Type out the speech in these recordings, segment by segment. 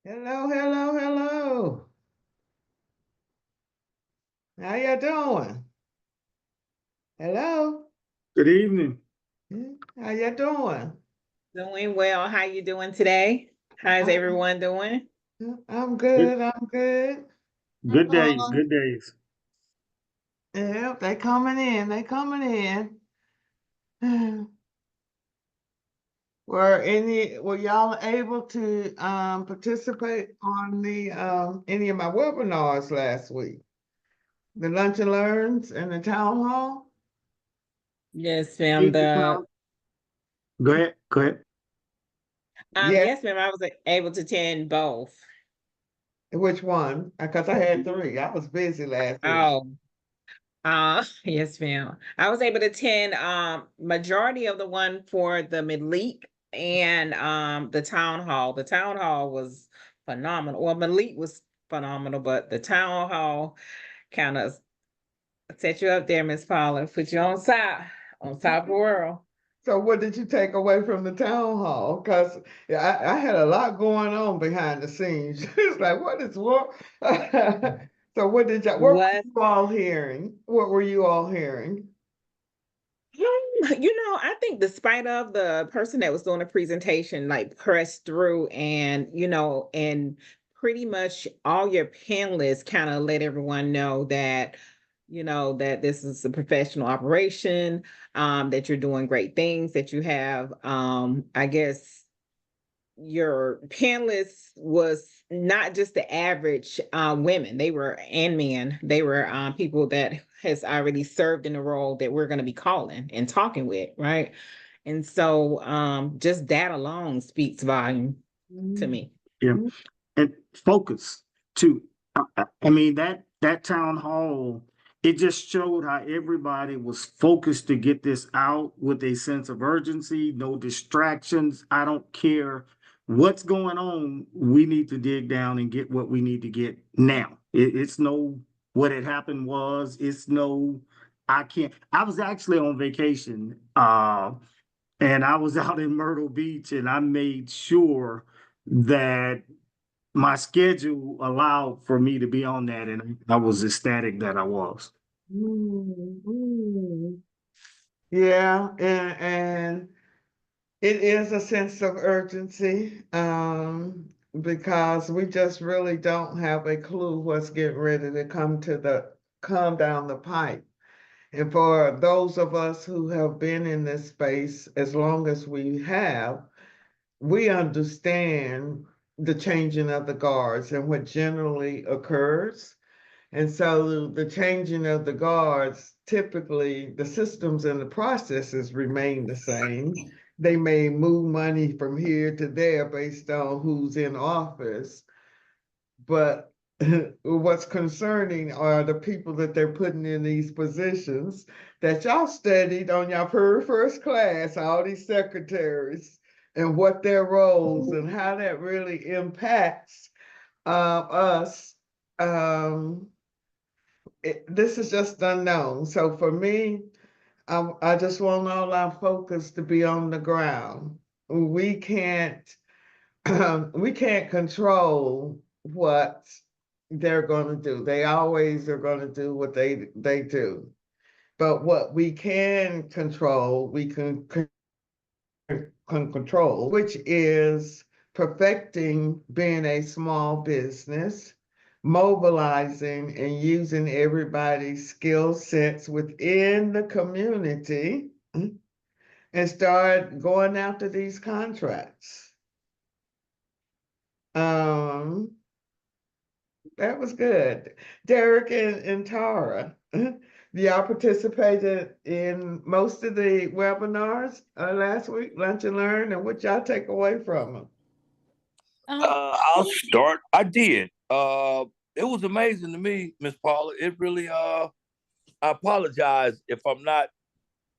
Hello, hello, hello. How you doing? Hello. Good evening. How you doing? Doing well. How you doing today? How's I'm, everyone doing? I'm Good, good. I'm good. good days. Uh, Good days. yeah, they coming in. They coming in. Were y'all able to participate on the any of my webinars last week? The lunch and learns and the town hall? Yes, ma'am. Hey, go ahead. Go ahead. Yes. Yes, ma'am. I was able to attend both. Which one? Because I had three. I was busy last week. Oh, yes, ma'am. I was able to attend majority of the one for the Malik and the town hall. The town hall was phenomenal. Well, Malik was phenomenal, but the town hall kind of set you up there, Miss Paula, put you on top of the world. So what did you take away from the town hall? Because I had a lot going on behind the scenes. It's like, what is what? So what were What you all hearing? What were you all hearing? I think despite of the person that was doing the presentation, like pressed through and pretty much all your panelists kind of let everyone know that, that this is a professional operation, that you're doing great things, that you have, I guess your panelists was not just the average women, they were and men, they were people that has already served in the role that we're going to be calling and talking with, right? And so just that alone speaks volume to Mhm. me. Yeah, and focus too. I mean that town hall. It just showed how everybody was focused to get this out with a sense of urgency. No distractions. I don't care what's going on. We need to dig down and get what we need to get now. It's no what had happened was. It's no. I can't. I was actually on vacation. And I was out in Myrtle Beach, and I made sure that my schedule allowed for me to be on that, and I was ecstatic that I was. Mhm. Yeah, and it is a sense of urgency, because we just really don't have a clue what's getting ready to come down the pipe. And for those of us who have been in this space as long as we have, we understand the changing of the guards and what generally occurs. And so the changing of the guards, typically the systems and the processes remain the same. They may move money from here to there based on who's in office, but what's concerning are the people that they're putting in these positions that y'all studied on your very first class, all these secretaries and what their roles and how that really impacts us. Um, this is just unknown. So for me, I just want all our focus to be on the ground. We can't we can't control what they're going to do. They always are going to do what they do. But what we can control, can control, which is perfecting being a small business, mobilizing and using everybody's skill sets within the community, and start going after these contracts. Um, that was good. Derek and Tara, y'all participated in most of the webinars last week, Lunch and Learn, and what y'all take away from them? I'll start. I did. It was amazing to me, Miss Paula. It really. I apologize if I'm not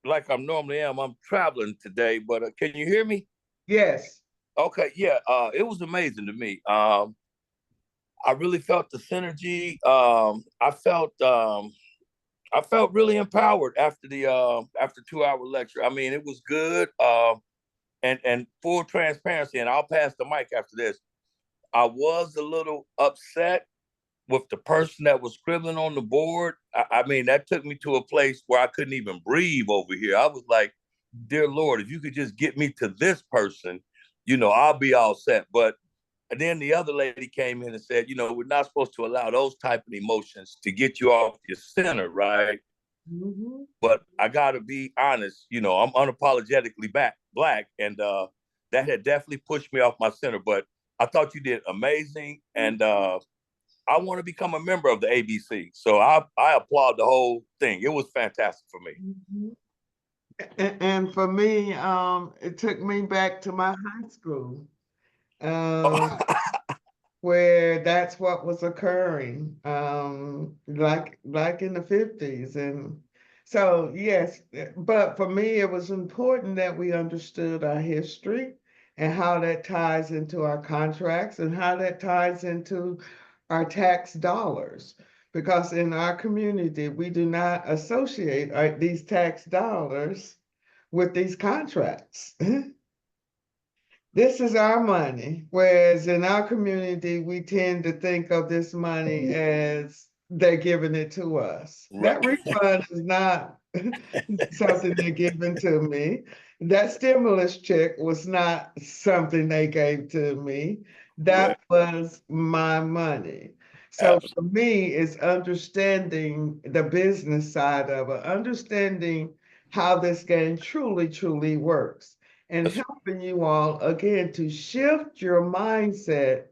like I normally am. I'm traveling today, but can you hear me? Yes. Okay. Yeah. It was amazing to me. I really felt the synergy. I felt really empowered after the after 2 hour lecture. I mean, it was good. And full transparency, and I'll pass the mic after this. I was a little upset with the person that was scribbling on the board. I mean, that took me to a place where I couldn't even breathe over here. I was like, dear Lord, if you could just get me to this person, I'll be all set. But and then the other lady came in and said, we're not supposed to allow those type of emotions to get you off your center, right? Mhm. But I gotta be honest, I'm unapologetically black, and that had definitely pushed me off my center. But I thought you did amazing, and I want to become a member of the ABC. So I applaud the whole thing. It was fantastic for me. Mhm. And for me, it took me back to my high school. Um, where that's what was occurring, like in the 50s. And so, yes, but for me, it was important that we understood our history and how that ties into our contracts and how that ties into our tax dollars. Because in our community, we do not associate these tax dollars with these contracts. This is our money, whereas in our community, we tend to think of this money as they're giving it to us. Right. That refund is not something they're giving to me. That stimulus check was not something they gave to me. Right. That was my money. So for Absolutely. me, it's understanding the business side of it, understanding how this game truly, truly works and helping you all again to shift your mindset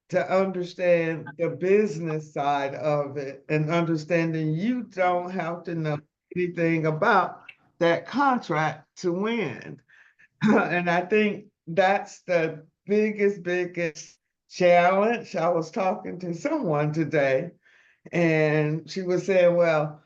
to understand the business side of it and understanding you don't have to know anything about that contract to win. And I think that's the biggest challenge. I was talking to someone today and she was saying, well,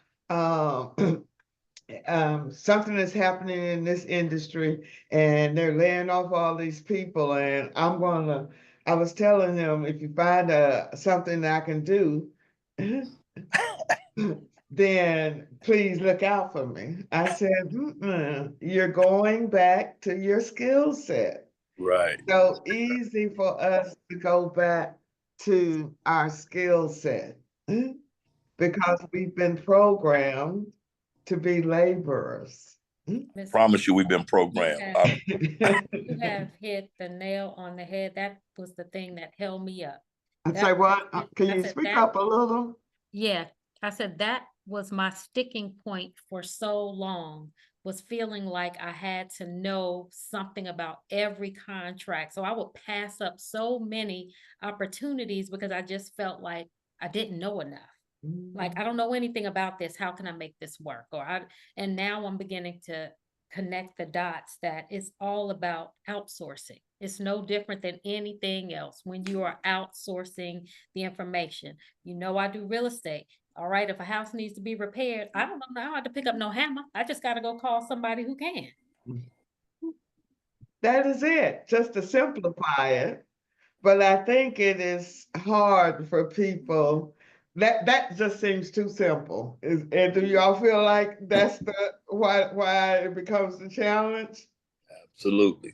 something is happening in this industry and they're laying off all these people and I was telling him if you find something I can do then please look out for me. I said, you're going back to your skill set. Right. So easy for us to go back to our skill set because we've been programmed to be laborers. Miss Promise you, we've been You programmed. have, you have hit the nail on the head. That was the thing that held me up. I'd say, what? Can I you said speak that, up a little? yeah, I said that was my sticking point for so long, was feeling like I had to know something about every contract. So I would pass up so many opportunities because I just felt like I didn't know enough. Like, I don't know anything about this. How can I make this work? And now I'm beginning to connect the dots that it's all about outsourcing. It's no different than anything else when you are outsourcing the information. I do real estate. All right, if a house needs to be repaired, I don't know. I don't have to pick up no hammer. I just got to go call somebody who can. That is it, just to simplify it. But I think it is hard for people. That just seems too simple. And do y'all feel like that's the why it becomes a challenge? Absolutely.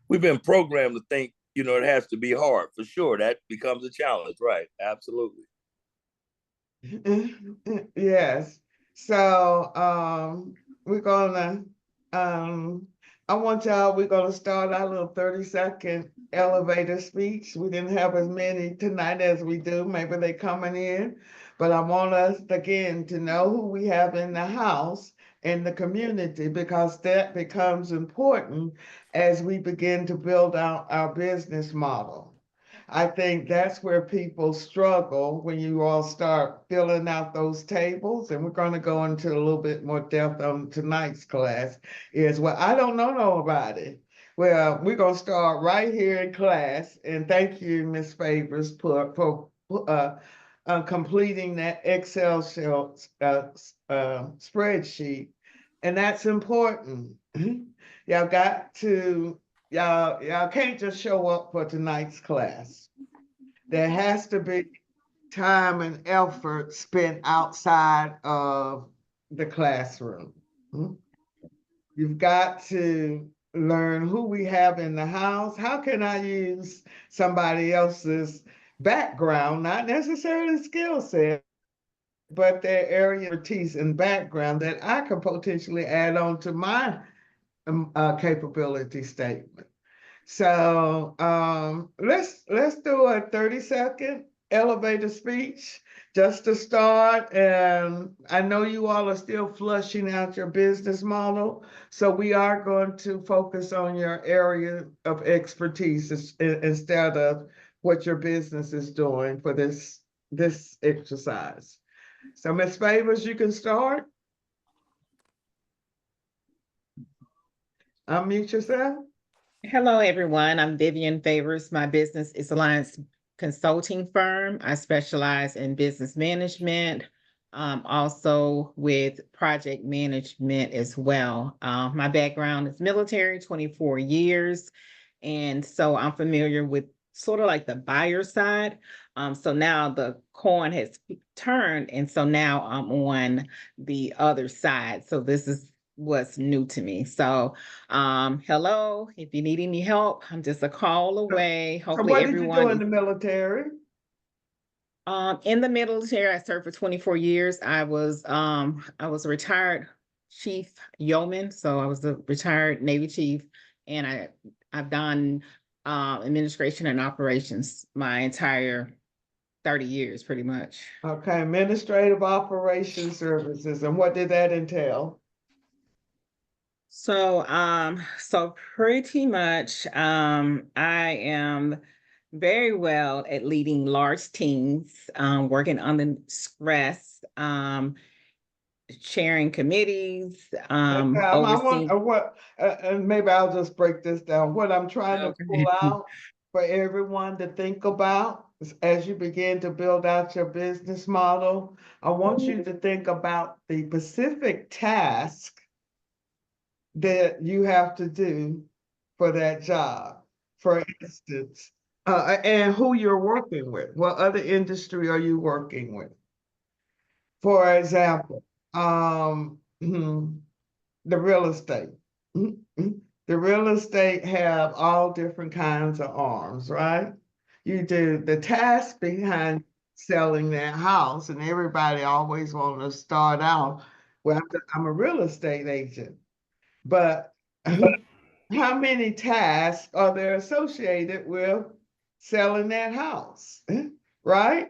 We've been programmed to think, it has to be hard for sure. That becomes a challenge, right? Absolutely. Yes. So we're gonna I want y'all, we're gonna start our little 30-second elevator speech. We didn't have as many tonight as we do. Maybe they coming in, but I want us again to know who we have in the house in the community because that becomes important as we begin to build out our business model. I think that's where people struggle when you all start filling out those tables. And we're going to go into a little bit more depth on tonight's class is, well, I don't know nobody. Well, we're going to start right here in class. And thank you, Ms. Favors, for completing that Excel spreadsheet. And that's important. Y'all got to y'all can't just show up for tonight's class. There has to be time and effort spent outside of the classroom. You've got to learn who we have in the house. How can I use somebody else's background, not necessarily skill set, but their area of expertise and background that I could potentially add on to my capability statement. So let's do a 30-second elevator speech just to start. And I know you all are still flushing out your business model, so we are going to focus on your area of expertise instead of what your business is doing for this exercise. So Ms. Favors, you can start. Unmute yourself. Hello, everyone. I'm Vivian Favors. My business is Alliance Consulting Firm. I specialize in business management, also with project management as well. My background is military, 24 years. And so I'm familiar with sort of like the buyer side. So now the coin has turned. And so now I'm on the other side. So this is what's new to me. So hello, if you need any help, I'm just a call away. So Hopefully what did you do everyone in the military? in the military, I served for 24 years. I was a retired chief yeoman, so I was a retired Navy chief, and I've done administration and operations my entire 30 years pretty much. Okay, administrative operations services, and what did that entail? So pretty much, I am very well at leading large teams, working under stress, chairing committees, I want, overseeing. and maybe I'll just break this down. What I'm trying to Okay. pull out for everyone to think about is as you begin to build out your business model, I want you to think about the specific task that you have to do for that job. For instance, and who you're working with. What other industry are you working with? For example, the real estate. The real estate have all different kinds of arms, right? You do the task behind selling that house, and everybody always want to start out, well, I'm a real estate agent, but how many tasks are there associated with selling that house, right?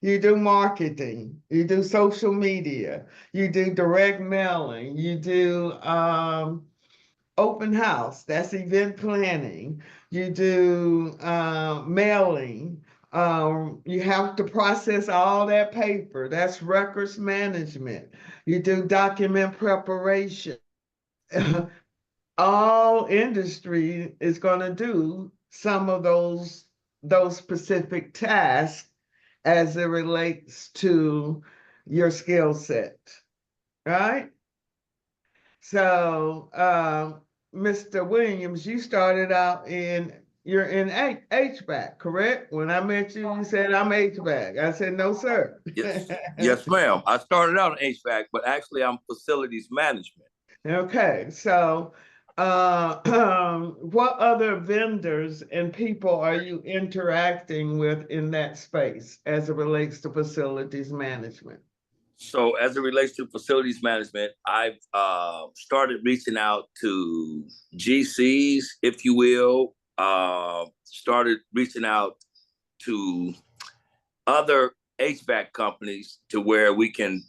You do marketing, you do social media, you do direct mailing, you do open house, that's event planning, you do mailing, you have to process all that paper, that's records management, you do document preparation. All industry is going to do some of those specific tasks as it relates to your skill set, right? So, Mr. Williams, you started out you're in HVAC, correct? When I met you, you said I'm HVAC. I said, no, sir. Yes, yes, ma'am. I started out in HVAC, but actually I'm facilities management. Okay, so what other vendors and people are you interacting with in that space as it relates to facilities management? So as it relates to facilities management, I've started reaching out to GCs, if you will, started reaching out to other HVAC companies to where we can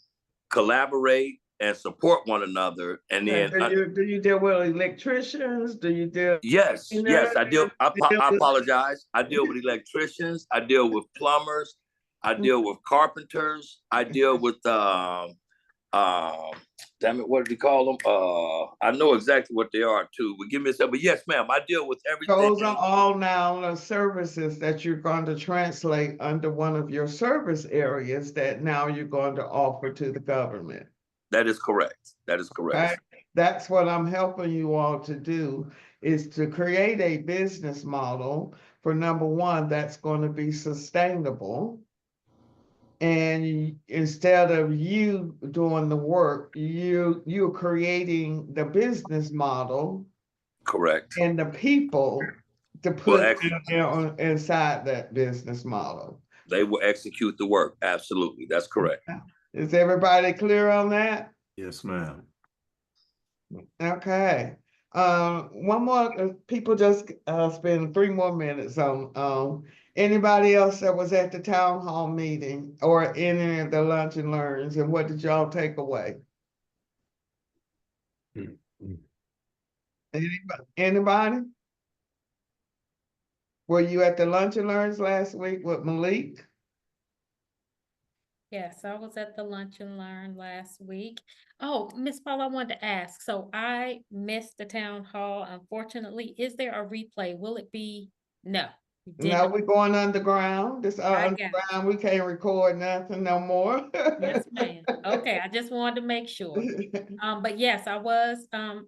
collaborate and support one another. And then do you deal with electricians? Do you deal? yes, I deal. I deal with- apologize. I deal with electricians. I deal with plumbers. I deal with carpenters. I deal with damn it, what do you call them? I know exactly what they are too. But give me a second. But yes, ma'am, I deal with everything. Those are all now the services that you're going to translate under one of your service areas that now you're going to offer to the government. That is correct. That is correct. Okay? That's what I'm helping you all to do, is to create a business model for number one, that's going to be sustainable. And instead of you doing the work, you're creating the business model Correct. and the people to Well, put inside that business model. they will execute the work. Absolutely. That's correct. Is everybody clear on that? Yes, ma'am. Okay. One more, people just spend 3 more minutes on, anybody else that was at the town hall meeting or any of the lunch and learns, and what did y'all take away? Anybody? Were you at the lunch and learns last week with Malik? Yes, I was at the Lunch and Learn last week. Oh, Miss Paul, I wanted to ask, so I missed the town hall, unfortunately. Is there a replay? Will it be? No, you did No, not. we're going underground. This I got you. underground, we can't record nothing no more. Yes, ma'am. Okay, I just wanted to make sure. But yes, I was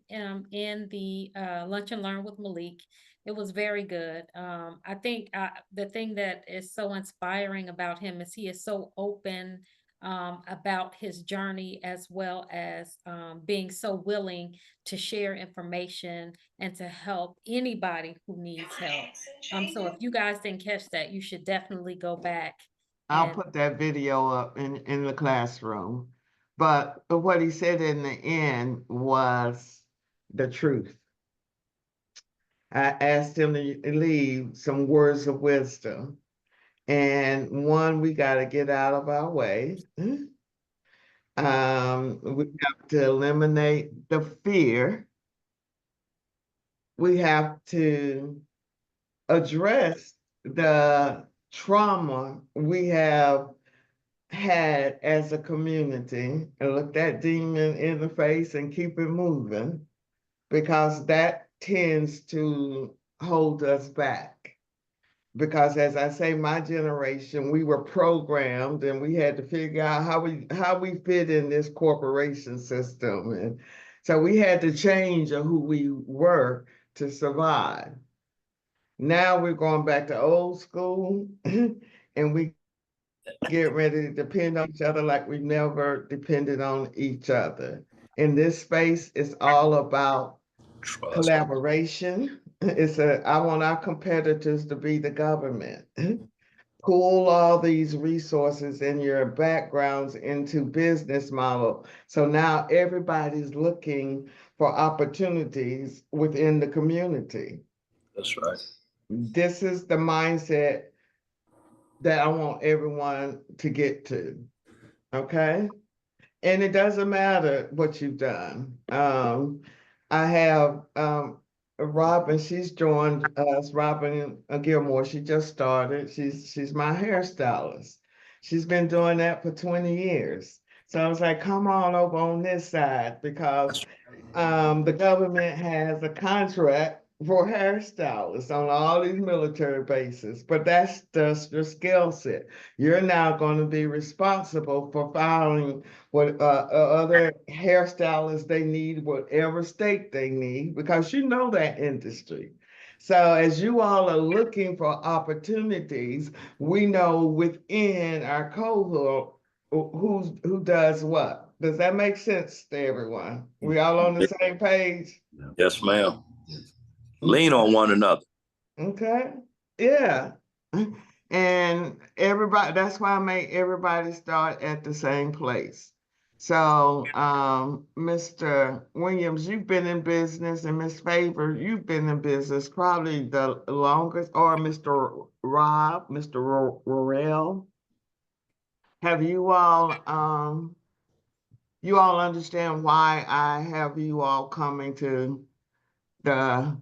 in the Lunch and Learn with Malik. It was very good. I think the thing that is so inspiring about him is he is so open about his journey, as well as being so willing to share information and to help anybody who needs help. So if you guys didn't catch that, you should definitely go back. I'll And put that video up in the classroom. But what he said in the end was the truth. I asked him to leave some words of wisdom. And one, we got to get out of our way. We have to eliminate the fear. We have to address the trauma we have had as a community and look that demon in the face and keep it moving, because that tends to hold us back. Because as I say, my generation, we were programmed and we had to figure out how we fit in this corporation system. And so we had to change who we were to survive. Now we're going back to old school and we get ready to depend on each other like we've never depended on each other. In this space, it's all about Trust. collaboration. I want our competitors to be the government. Pull all these resources and your backgrounds into business model. So now everybody's looking for opportunities within the community. That's right. This is the mindset that I want everyone to get to, okay? And it doesn't matter what you've done. I have Robin, she's joined us, Robin Gilmore, she just started. She's my hairstylist. She's been doing that for 20 years. So I was like, come on over on this side, because the government has a contract for hairstylists on all these military bases, but that's just your skill set. You're now going to be responsible for filing what other hairstylists they need, whatever state they need, because you know that industry. So as you all are looking for opportunities, we know within our cohort who does what. Does that make sense to everyone? We all on the same page? Yes, ma'am. Lean on one another. Okay, yeah. And everybody, that's why I make everybody start at the same place. So, Mr. Williams, you've been in business, and Miss Favor, you've been in business probably the longest, or Mr. Rob, Mr. Rorell. Have you all understand why I have you all coming to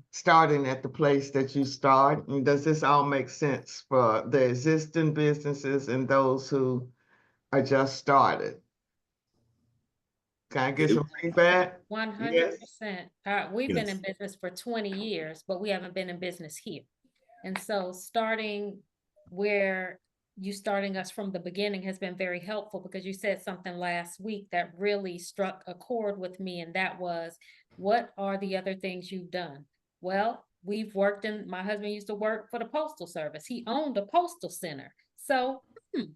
starting at the place that you start? And does this all make sense for the existing businesses and those who are just started? Can I get some feedback? 100%. We've been in business for 20 years, but we haven't been in business here. And so starting where you starting us from the beginning has been very helpful, because you said something last week that really struck a chord with me. And that was, what are the other things you've done? Well, we've worked my husband used to work for the Postal Service. He owned a postal center. So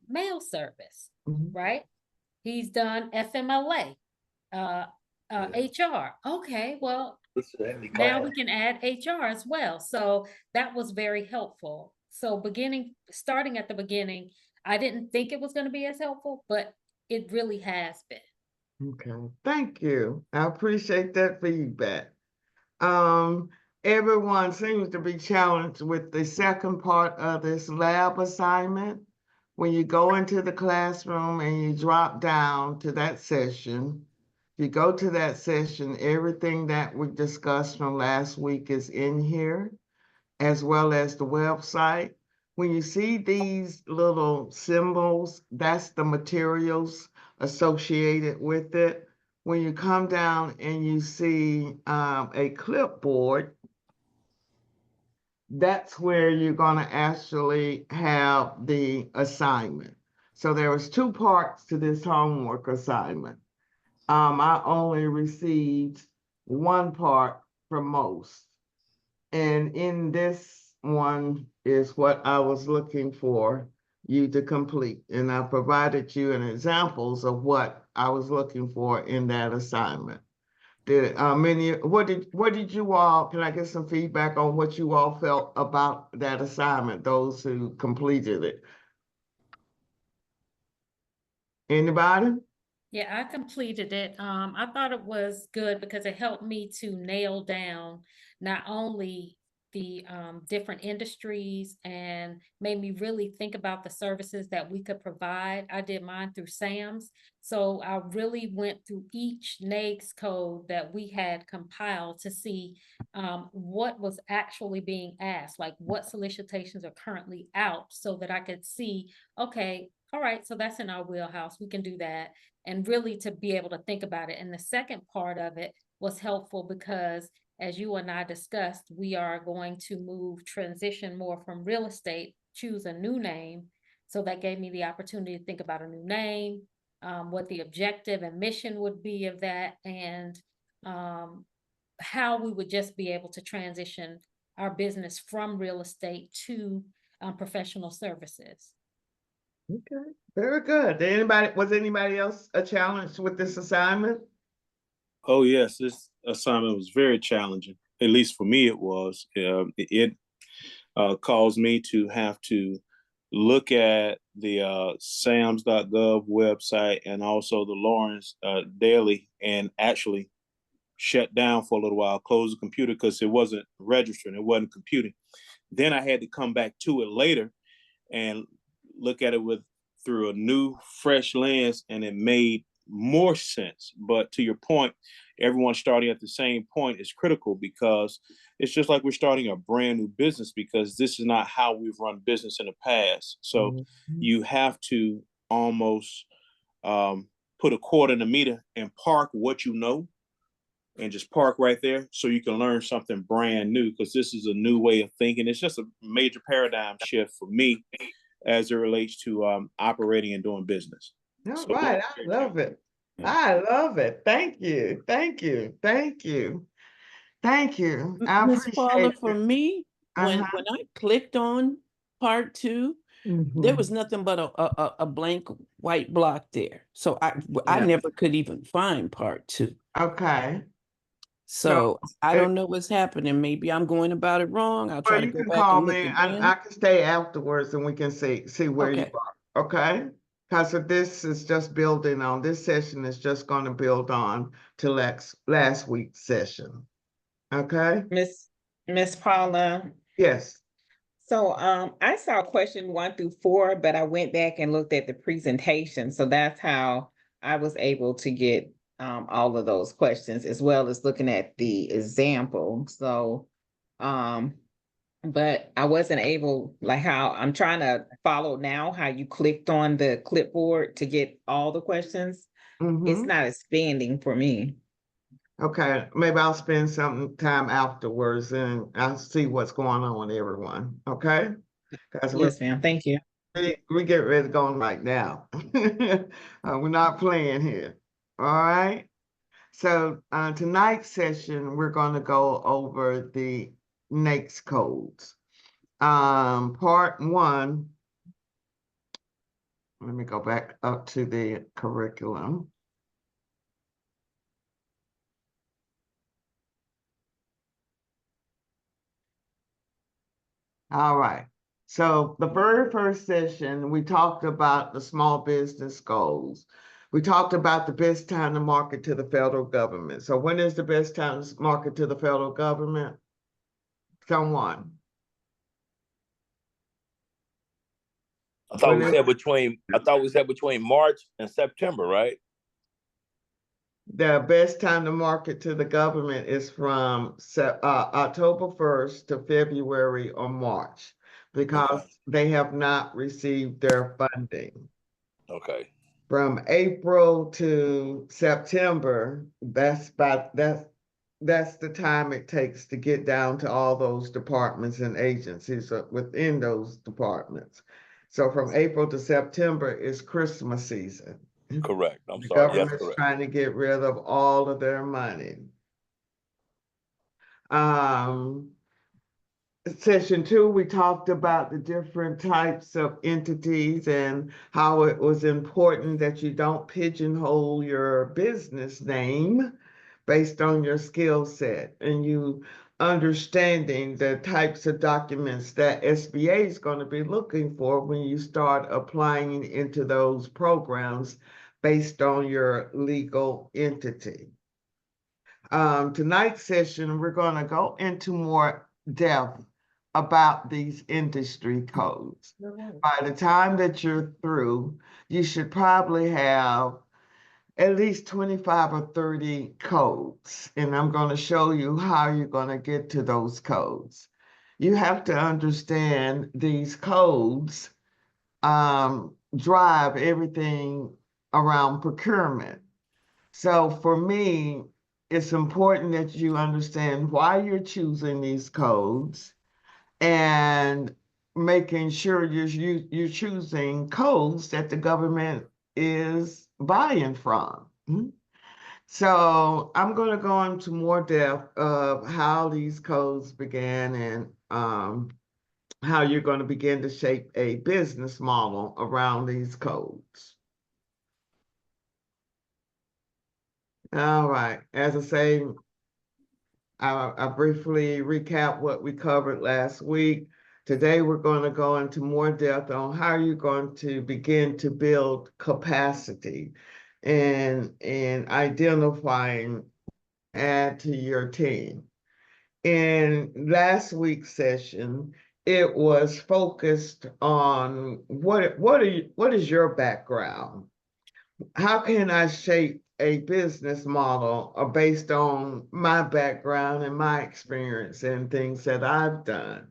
mail service, right? He's done FMLA, HR. Okay, well, Now we can add HR as well. So that was very helpful. So starting at the beginning, I didn't think it was going to be as helpful, but it really has been. Okay, thank you. I appreciate that feedback. Um, Everyone seems to be challenged with the second part of this lab assignment. When you go into the classroom and you drop down to that session, you go to that session, everything that we discussed from last week is in here, as well as the website. When you see these little symbols, that's the materials associated with it. When you come down and you see a clipboard, that's where you're gonna actually have the assignment. So there was two parts to this homework assignment. I only received one part from most. And in this one is what I was looking for you to complete. And I provided you an examples of what I was looking for in that assignment. What did you all, can I get some feedback on what you all felt about that assignment, those who completed it? Anybody? Yeah, I completed it. I thought it was good because it helped me to nail down not only the different industries and made me really think about the services that we could provide. I did mine through SAMS. So I really went through each NAICS code that we had compiled to see what was actually being asked, like what solicitations are currently out so that I could see, okay, all right, so that's in our wheelhouse. We can do that, and really to be able to think about it. And the second part of it was helpful because, as you and I discussed, we are going to transition more from real estate, choose a new name. So that gave me the opportunity to think about a new name, what the objective and mission would be of that, and how we would just be able to transition our business from real estate to professional services. Okay, very good. Was anybody else a challenge with this assignment? Oh yes, this assignment was very challenging. At least for me, it was. It caused me to have to look at the SAMS.gov website and also the Lawrence Daily, and actually shut down for a little while, close the computer because it wasn't registering, it wasn't computing. Then I had to come back to it later and look at it through a new, fresh lens, and it made more sense. But to your point, everyone starting at the same point is critical because it's just like we're starting a brand new business, because this is not how we've run business in the past. So you have to almost put a quarter in the meter and park what you know, and just park right there so you can learn something brand new, because this is a new way of thinking. It's just a major paradigm shift for me as it relates to operating and doing business. All right, I love it. I love it. Thank you. Thank you. Thank you. Thank you. I Miss Paula, appreciate for it. me, when I clicked on part 2, there was nothing but a blank white block there. So I never could even find part 2. Okay. So I don't know what's happening. Maybe I'm going about it wrong. I'll try Well, to you go can back call and look me. again. I can stay afterwards and we can see where you Okay. are. Okay? Because this is just building on, this session is just going to build on to last week's session. Okay? Miss Paula. Yes. So I saw question 1 through 4, but I went back and looked at the presentation. So that's how I was able to get all of those questions, as well as looking at the example. So but I wasn't able, like how I'm trying to follow now, how you clicked on the clipboard to get all the questions. It's not expanding for me. Okay, maybe I'll spend some time afterwards and I'll see what's going on with everyone. Okay? Because Yes, ma'am. Thank you. we get ready to go on right now. We're not playing here. All right. So tonight's session, we're going to go over the NAICS codes. Part 1. Let me go back up to the curriculum. All right. So the very first session, we talked about the small business goals. We talked about the best time to market to the federal government. So when is the best time to market to the federal government? Someone. I thought When we is said between March and September, right? the best time to market to the government is from October 1st to February or March because they have not received their funding. Okay. From April to September, that's the time it takes to get down to all those departments and agencies within those departments. So from April to September is Christmas season. Correct. I'm The sorry. Yes, government's correct. trying to get rid of all of their money. Session 2, we talked about the different types of entities and how it was important that you don't pigeonhole your business name based on your skill set and you understanding the types of documents that SBA is going to be looking for when you start applying into those programs based on your legal entity. Tonight's session, we're going to go into more depth about these industry codes. By the time that you're through, you should probably have at least 25 or 30 codes, and I'm going to show you how you're going to get to those codes. You have to understand these codes drive everything around procurement. So for me, it's important that you understand why you're choosing these codes and making sure you're choosing codes that the government is buying from. So I'm going to go into more depth of how these codes began and how you're going to begin to shape a business model around these codes. All right, as I say, I briefly recap what we covered last week. Today, we're going to go into more depth on how you're going to begin to build capacity and identifying add to your team. In last week's session, it was focused on what is your background? How can I shape a business model based on my background and my experience and things that I've done?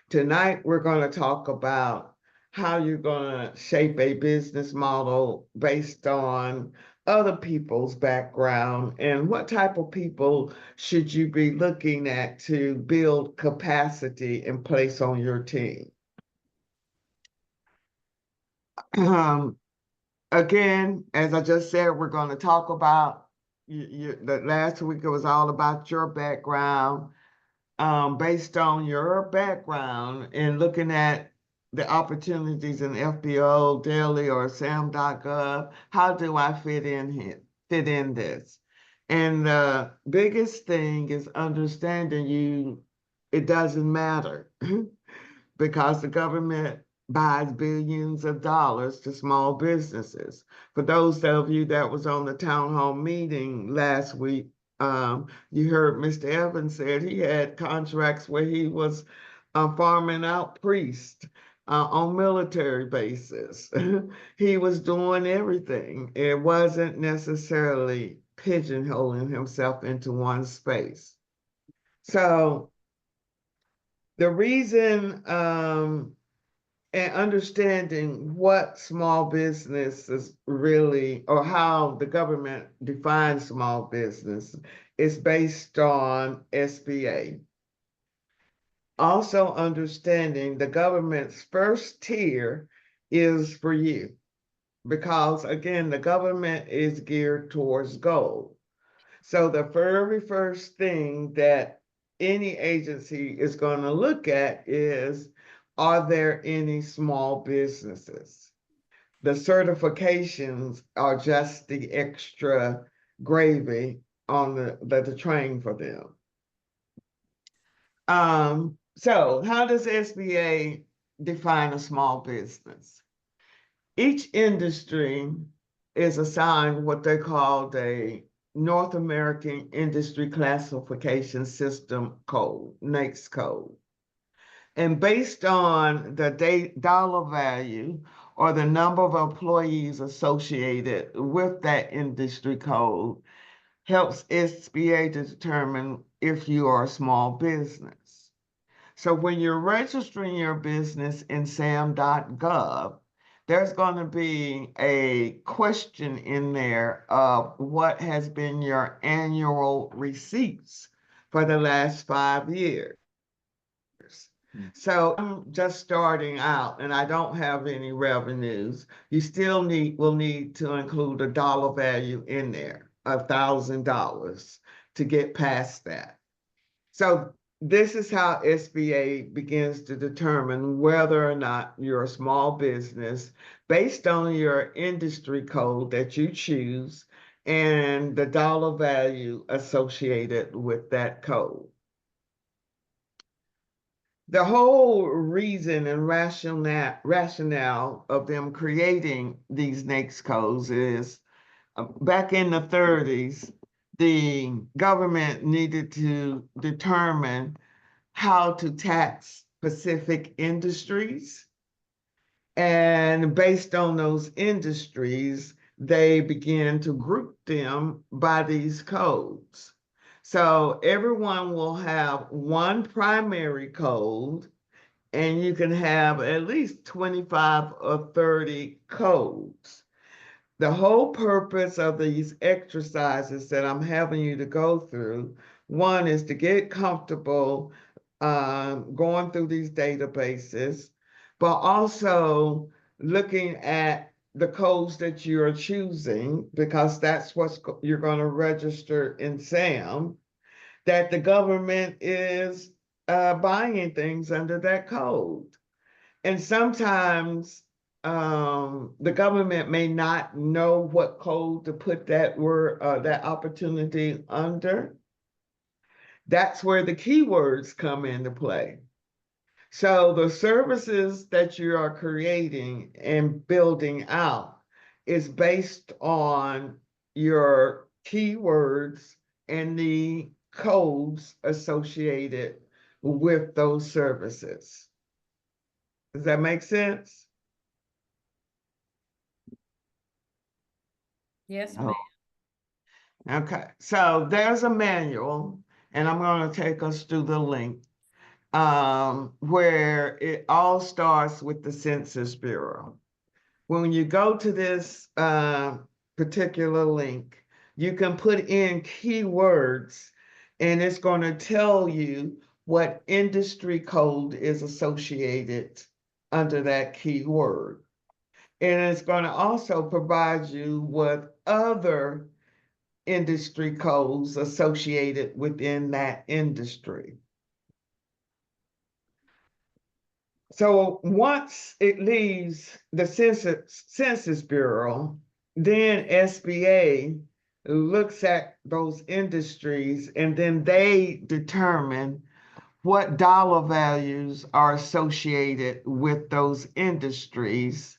Tonight, we're going to talk about how you're going to shape a business model based on other people's background and what type of people should you be looking at to build capacity and place on your team. Again, as I just said, we're going to talk about the last week it was all about your background. Based on your background and looking at the opportunities in FBO, Daily, or SAM.gov, how do I fit in this? And the biggest thing is understanding it doesn't matter because the government buys billions of dollars to small businesses. For those of you that was on the town hall meeting last week, you heard Mr. Evans said he had contracts where he was farming out priests on military bases. He was doing everything. It wasn't necessarily pigeonholing himself into one space. So the reason and understanding what small business is really, or how the government defines small business, is based on SBA. Also understanding the government's first tier is for you, because again, the government is geared towards gold. So the very first thing that any agency is going to look at is, are there any small businesses? The certifications are just the extra gravy on the train for them. So how does SBA define a small business? Each industry is assigned what they call a North American Industry Classification System code, NAICS code. And based on the dollar value or the number of employees associated with that industry code helps SBA to determine if you are a small business. So when you're registering your business in sam.gov, there's going to be a question in there of what has been your annual receipts for the last 5 years. So I'm just starting out and I don't have any revenues. You still will need to include a dollar value in there, $1,000 to get past that. So this is how SBA begins to determine whether or not you're a small business based on your industry code that you choose and the dollar value associated with that code. The whole reason and rationale of them creating these NAICS codes is back in the 30s, the government needed to determine how to tax specific industries. And based on those industries, they began to group them by these codes. So everyone will have one primary code, and you can have at least 25 or 30 codes. The whole purpose of these exercises that I'm having you to go through, one is to get comfortable going through these databases, but also looking at the codes that you're choosing, because that's what you're going to register in SAM, that the government is buying things under that code. And sometimes the government may not know what code to put that word, that opportunity under. That's where the keywords come into play. So the services that you are creating and building out is based on your keywords and the codes associated with those services. Does that make sense? Yes, Oh. ma'am. Okay, so there's a manual, and I'm going to take us through the link where it all starts with the Census Bureau. When you go to this particular link, you can put in keywords, and it's going to tell you what industry code is associated under that keyword. And it's going to also provide you with other industry codes associated within that industry. So once it leaves the Census Bureau, then SBA looks at those industries and then they determine what dollar values are associated with those industries.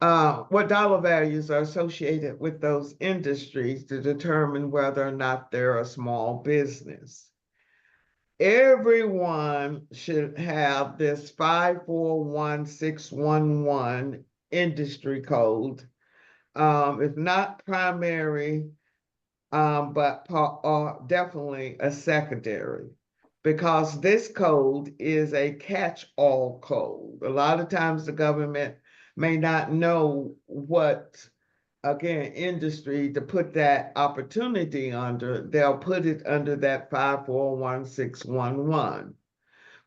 What dollar values are associated with those industries to determine whether or not they're a small business. Everyone should have this 541611 industry code. If not primary, but definitely a secondary, because this code is a catch-all code. A lot of times the government may not know what, again, industry to put that opportunity under. They'll put it under that 541611.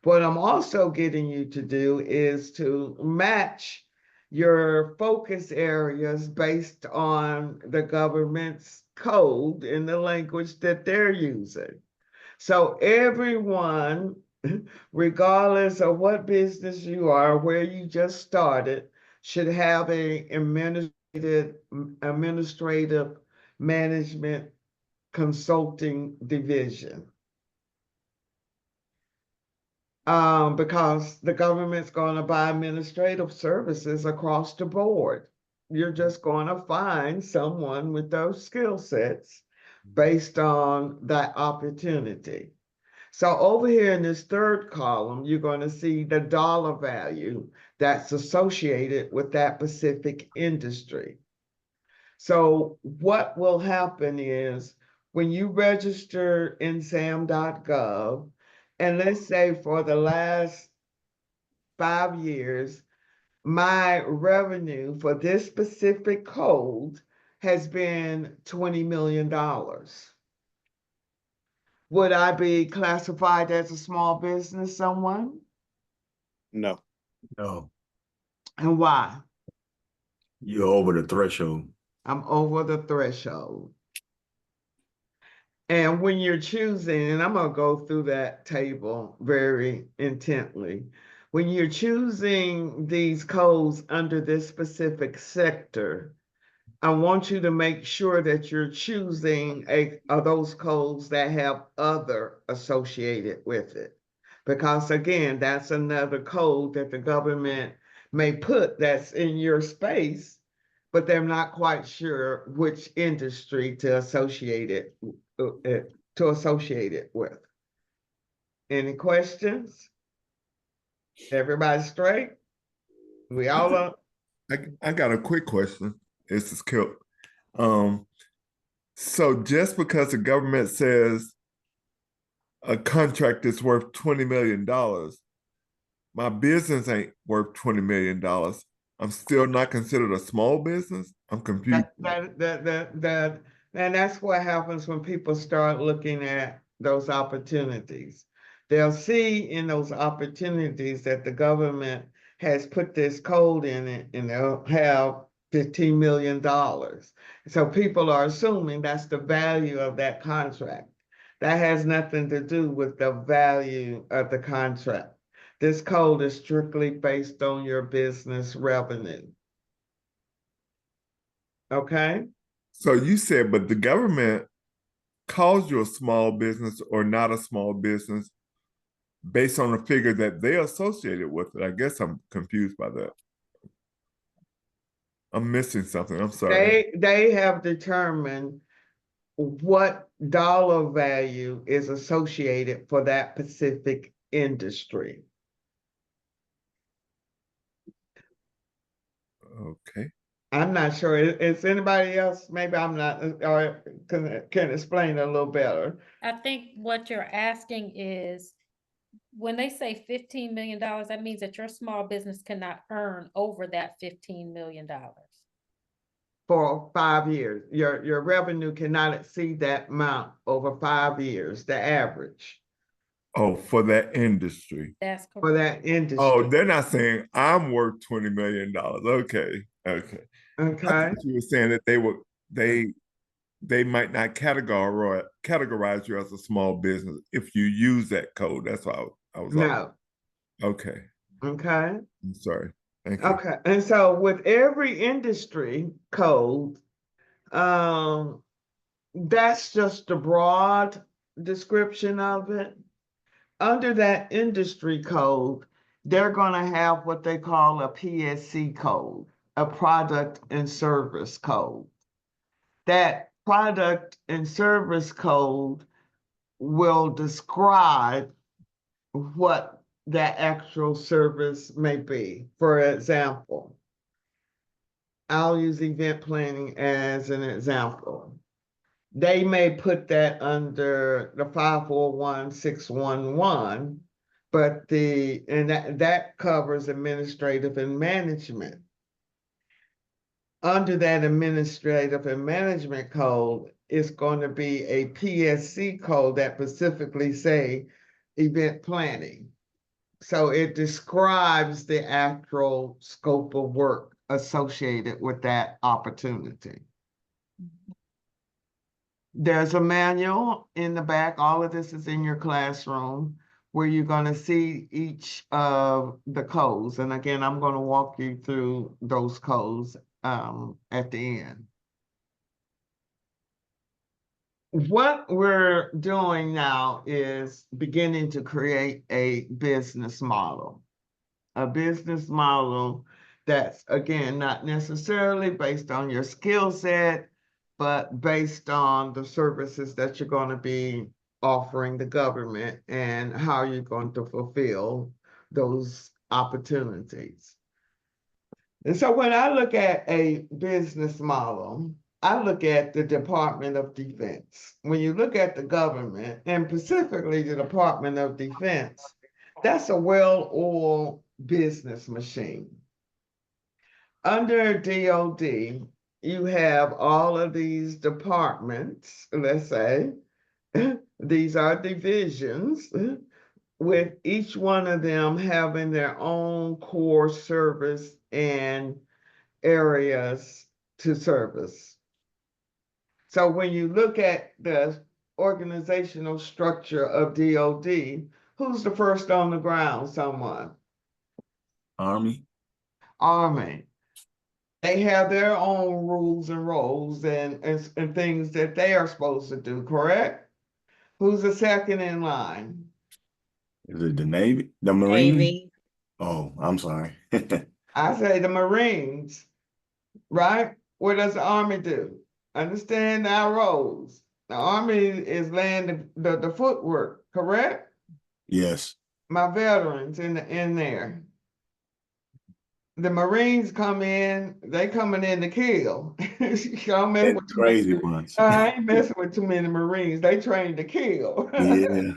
What I'm also getting you to do is to match your focus areas based on the government's code in the language that they're using. So everyone, regardless of what business you are, where you just started, should have a administrative management consulting division. Because the government's going to buy administrative services across the board. You're just going to find someone with those skill sets based on that opportunity. So over here in this third column, you're going to see the dollar value that's associated with that specific industry. So what will happen is when you register in sam.gov, and let's say for the last 5 years, my revenue for this specific code has been $20 million. Would I be classified as a small business, someone? No. No, And why? you're over the threshold. I'm over the threshold. And when you're choosing, and I'm going to go through that table very intently. When you're choosing these codes under this specific sector, I want you to make sure that you're choosing those codes that have other associated with it. Because again, that's another code that the government may put that's in your space, but they're not quite sure which industry to associate it with. Any questions? Everybody straight? We all up? I got a quick question. This is Kip. So just because the government says a contract is worth $20 million, my business ain't worth $20 million. I'm still not considered a small business. I'm confused. And that's what happens when people start looking at those opportunities. They'll see in those opportunities that the government has put this code in it and they'll have $15 million. So people are assuming that's the value of that contract. That has nothing to do with the value of the contract. This code is strictly based on your business revenue. Okay? So you said, but the government calls you a small business or not a small business based on the figure that they associated with it. I guess I'm confused by that. I'm missing something. I'm sorry. They have determined what dollar value is associated for that specific industry. Okay. I'm not sure. Is anybody else? Maybe I'm not, or can explain a little better. I think what you're asking is, when they say $15 million, that means that your small business cannot earn over that $15 million. For 5 years. Your revenue cannot exceed that amount over 5 years, the average Oh, for that industry. That's for correct. that industry. Oh, they're not saying I'm worth $20 million. Okay. Okay. I Okay. thought you were saying that they might not categorize you as a small business if you use that code. That's why I was like, No. okay. Okay. I'm sorry. Thank you. Okay. And so with every industry code, that's just a broad description of it. Under that industry code, they're going to have what they call a PSC code, a product and service code. That product and service code will describe what that actual service may be. For example, I'll use event planning as an example. They may put that under the 541611, but that covers administrative and management. Under that administrative and management code, it's going to be a PSC code that specifically say event planning. So it describes the actual scope of work associated with that opportunity. There's a manual in the back. All of this is in your classroom where you're going to see each of the codes. And again, I'm going to walk you through those codes at the end. what we're doing now is beginning to create a business model. A business model that's, again, not necessarily based on your skill set, but based on the services that you're going to be offering the government and how you're going to fulfill those opportunities. And so when I look at a business model, I look at the Department of Defense. When you look at the government, and specifically the Department of Defense, that's a well-oiled business machine. Under DOD, you have all of these departments, let's say, these are divisions, with each one of them having their own core service and areas to service. So when you look at the organizational structure of DOD, who's the first on the ground? Someone. Army. Army. They have their own rules and roles and things that they are supposed to do, correct? Who's the second in line? Is it the Navy? The Marine? Navy. Oh, I'm sorry. I say the Marines, right? What does the Army do? Understand our roles. The Army is laying the footwork, correct? Yes. My veterans in there. The Marines come in, they coming in to kill. Don't mess And with crazy ones. I ain't messing with too many Marines. They trained to kill. Yeah.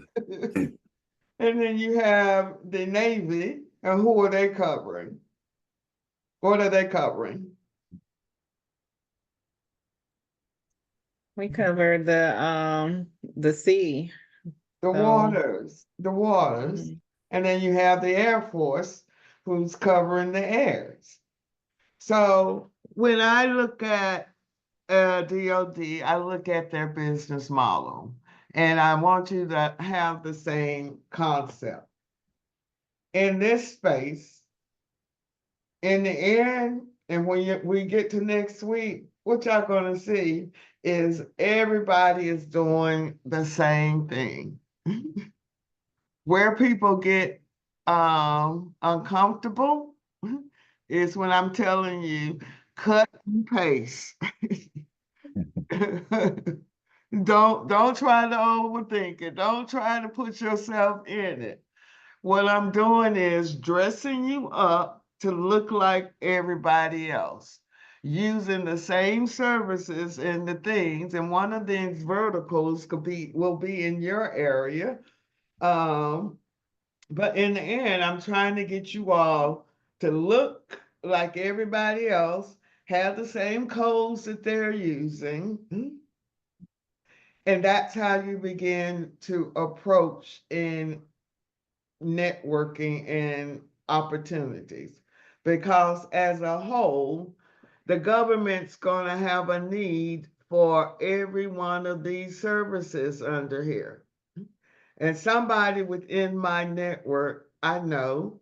And then you have the Navy, and who are they covering? What are they covering? We covered the sea. The waters, Mhm. and then you have the Air Force who's covering the airs. So when I look at DOD, I look at their business model, and I want you to have the same concept. In this space, in the end, and when we get to next week, what y'all gonna see is everybody is doing the same thing. Where people get uncomfortable is when I'm telling you, cut and paste. Don't try to overthink it. Don't try to put yourself in it. What I'm doing is dressing you up to look like everybody else, using the same services and the things, and one of these verticals will be in your area. But in the end, I'm trying to get you all to look like everybody else, have the same codes that they're using. And that's how you begin to approach in networking and opportunities. Because as a whole, the government's going to have a need for every one of these services under here. And somebody within my network, I know,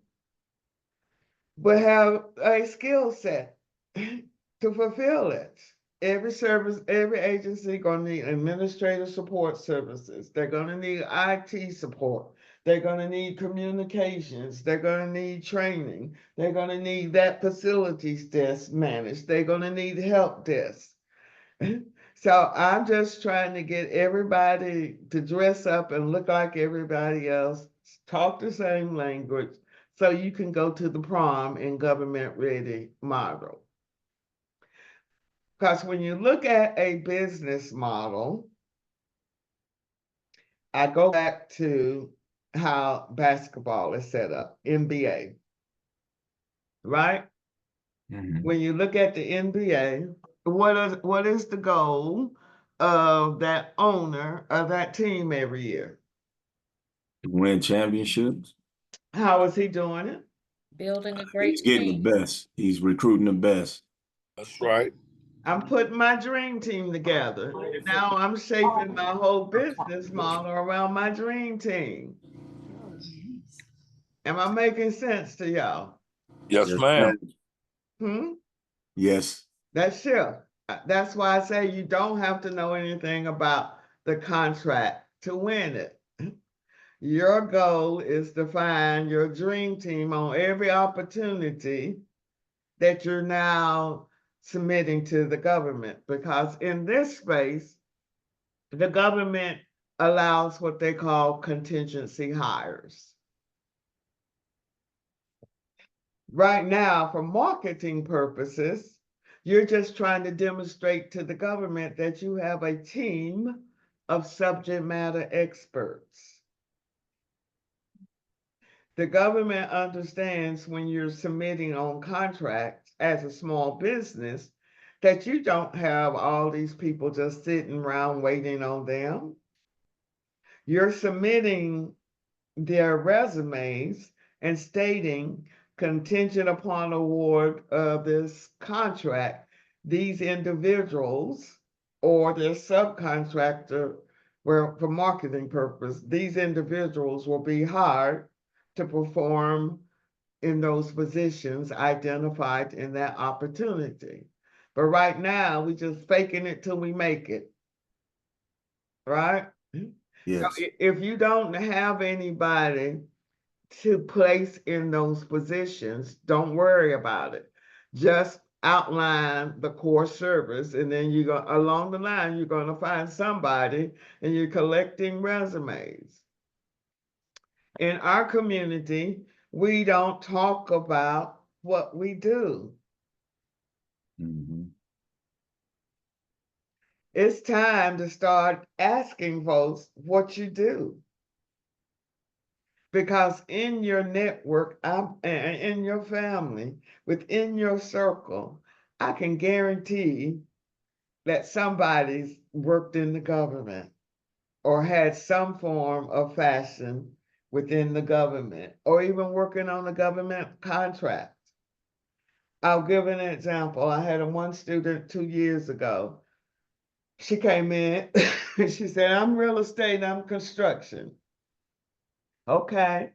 will have a skill set to fulfill it. Every service, every agency gonna need administrative support services. They're gonna need IT support. They're gonna need communications. They're gonna need training. They're gonna need that facilities desk managed. They're gonna need help desk. So I'm just trying to get everybody to dress up and look like everybody else, talk the same language, so you can go to the prom in government-ready model. Because when you look at a business model, I go back to how basketball is set up, NBA, right? Mhm. When you look at the NBA, what is the goal of that owner of that team every year? Win championships. How is he doing it? Building a He's great getting team. the best. He's recruiting the best. That's right. I'm putting my dream team together. Now I'm shaping my whole business model around my dream team. Am I making sense to y'all? Yes, ma'am. Yes. That's shift. That's why I say you don't have to know anything about the contract to win it. Your goal is to find your dream team on every opportunity that you're now submitting to the government, because in this space, the government allows what they call contingency hires. Right now, for marketing purposes, you're just trying to demonstrate to the government that you have a team of subject matter experts. The government understands when you're submitting on contracts as a small business that you don't have all these people just sitting around waiting on them. You're submitting their resumes and stating contingent upon award of this contract, these individuals or their subcontractor, where for marketing purpose, these individuals will be hired to perform in those positions identified in that opportunity. But right now, we just faking it till we make it, right? Yes. So if you don't have anybody to place in those positions, don't worry about it. Just outline the core service, and then you go along the line, you're going to find somebody, and you're collecting resumes. In our community, we don't talk about what we do. Mm-hmm. It's time to start asking folks what you do. Because in your network, in your family, within your circle, I can guarantee that somebody's worked in the government or had some form of fashion within the government, or even working on a government contract. I'll give an example. I had one student 2 years ago. She came in, she said, I'm real estate, I'm construction. Okay.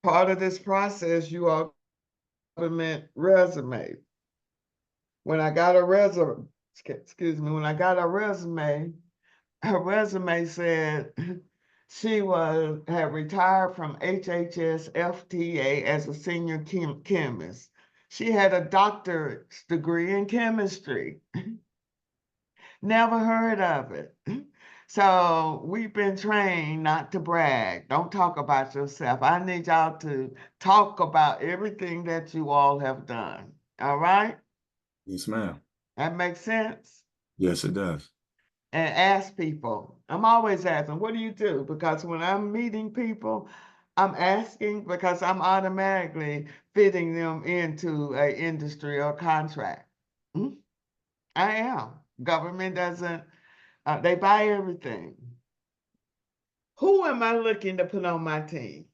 Part of this process, you are government resume. When I got a resume, when I got a resume, her resume said she had retired from HHS FTA as a senior chemist. She had a doctorate's degree in chemistry. Never heard of it. So we've been trained not to brag. Don't talk about yourself. I need y'all to talk about everything that you all have done. All right? Yes, ma'am. That makes sense? Yes, it does. And ask people. I'm always asking, what do you do? Because when I'm meeting people, I'm asking because I'm automatically fitting them into an industry or contract. I am. Government doesn't, they buy everything. Who am I looking to put on my team?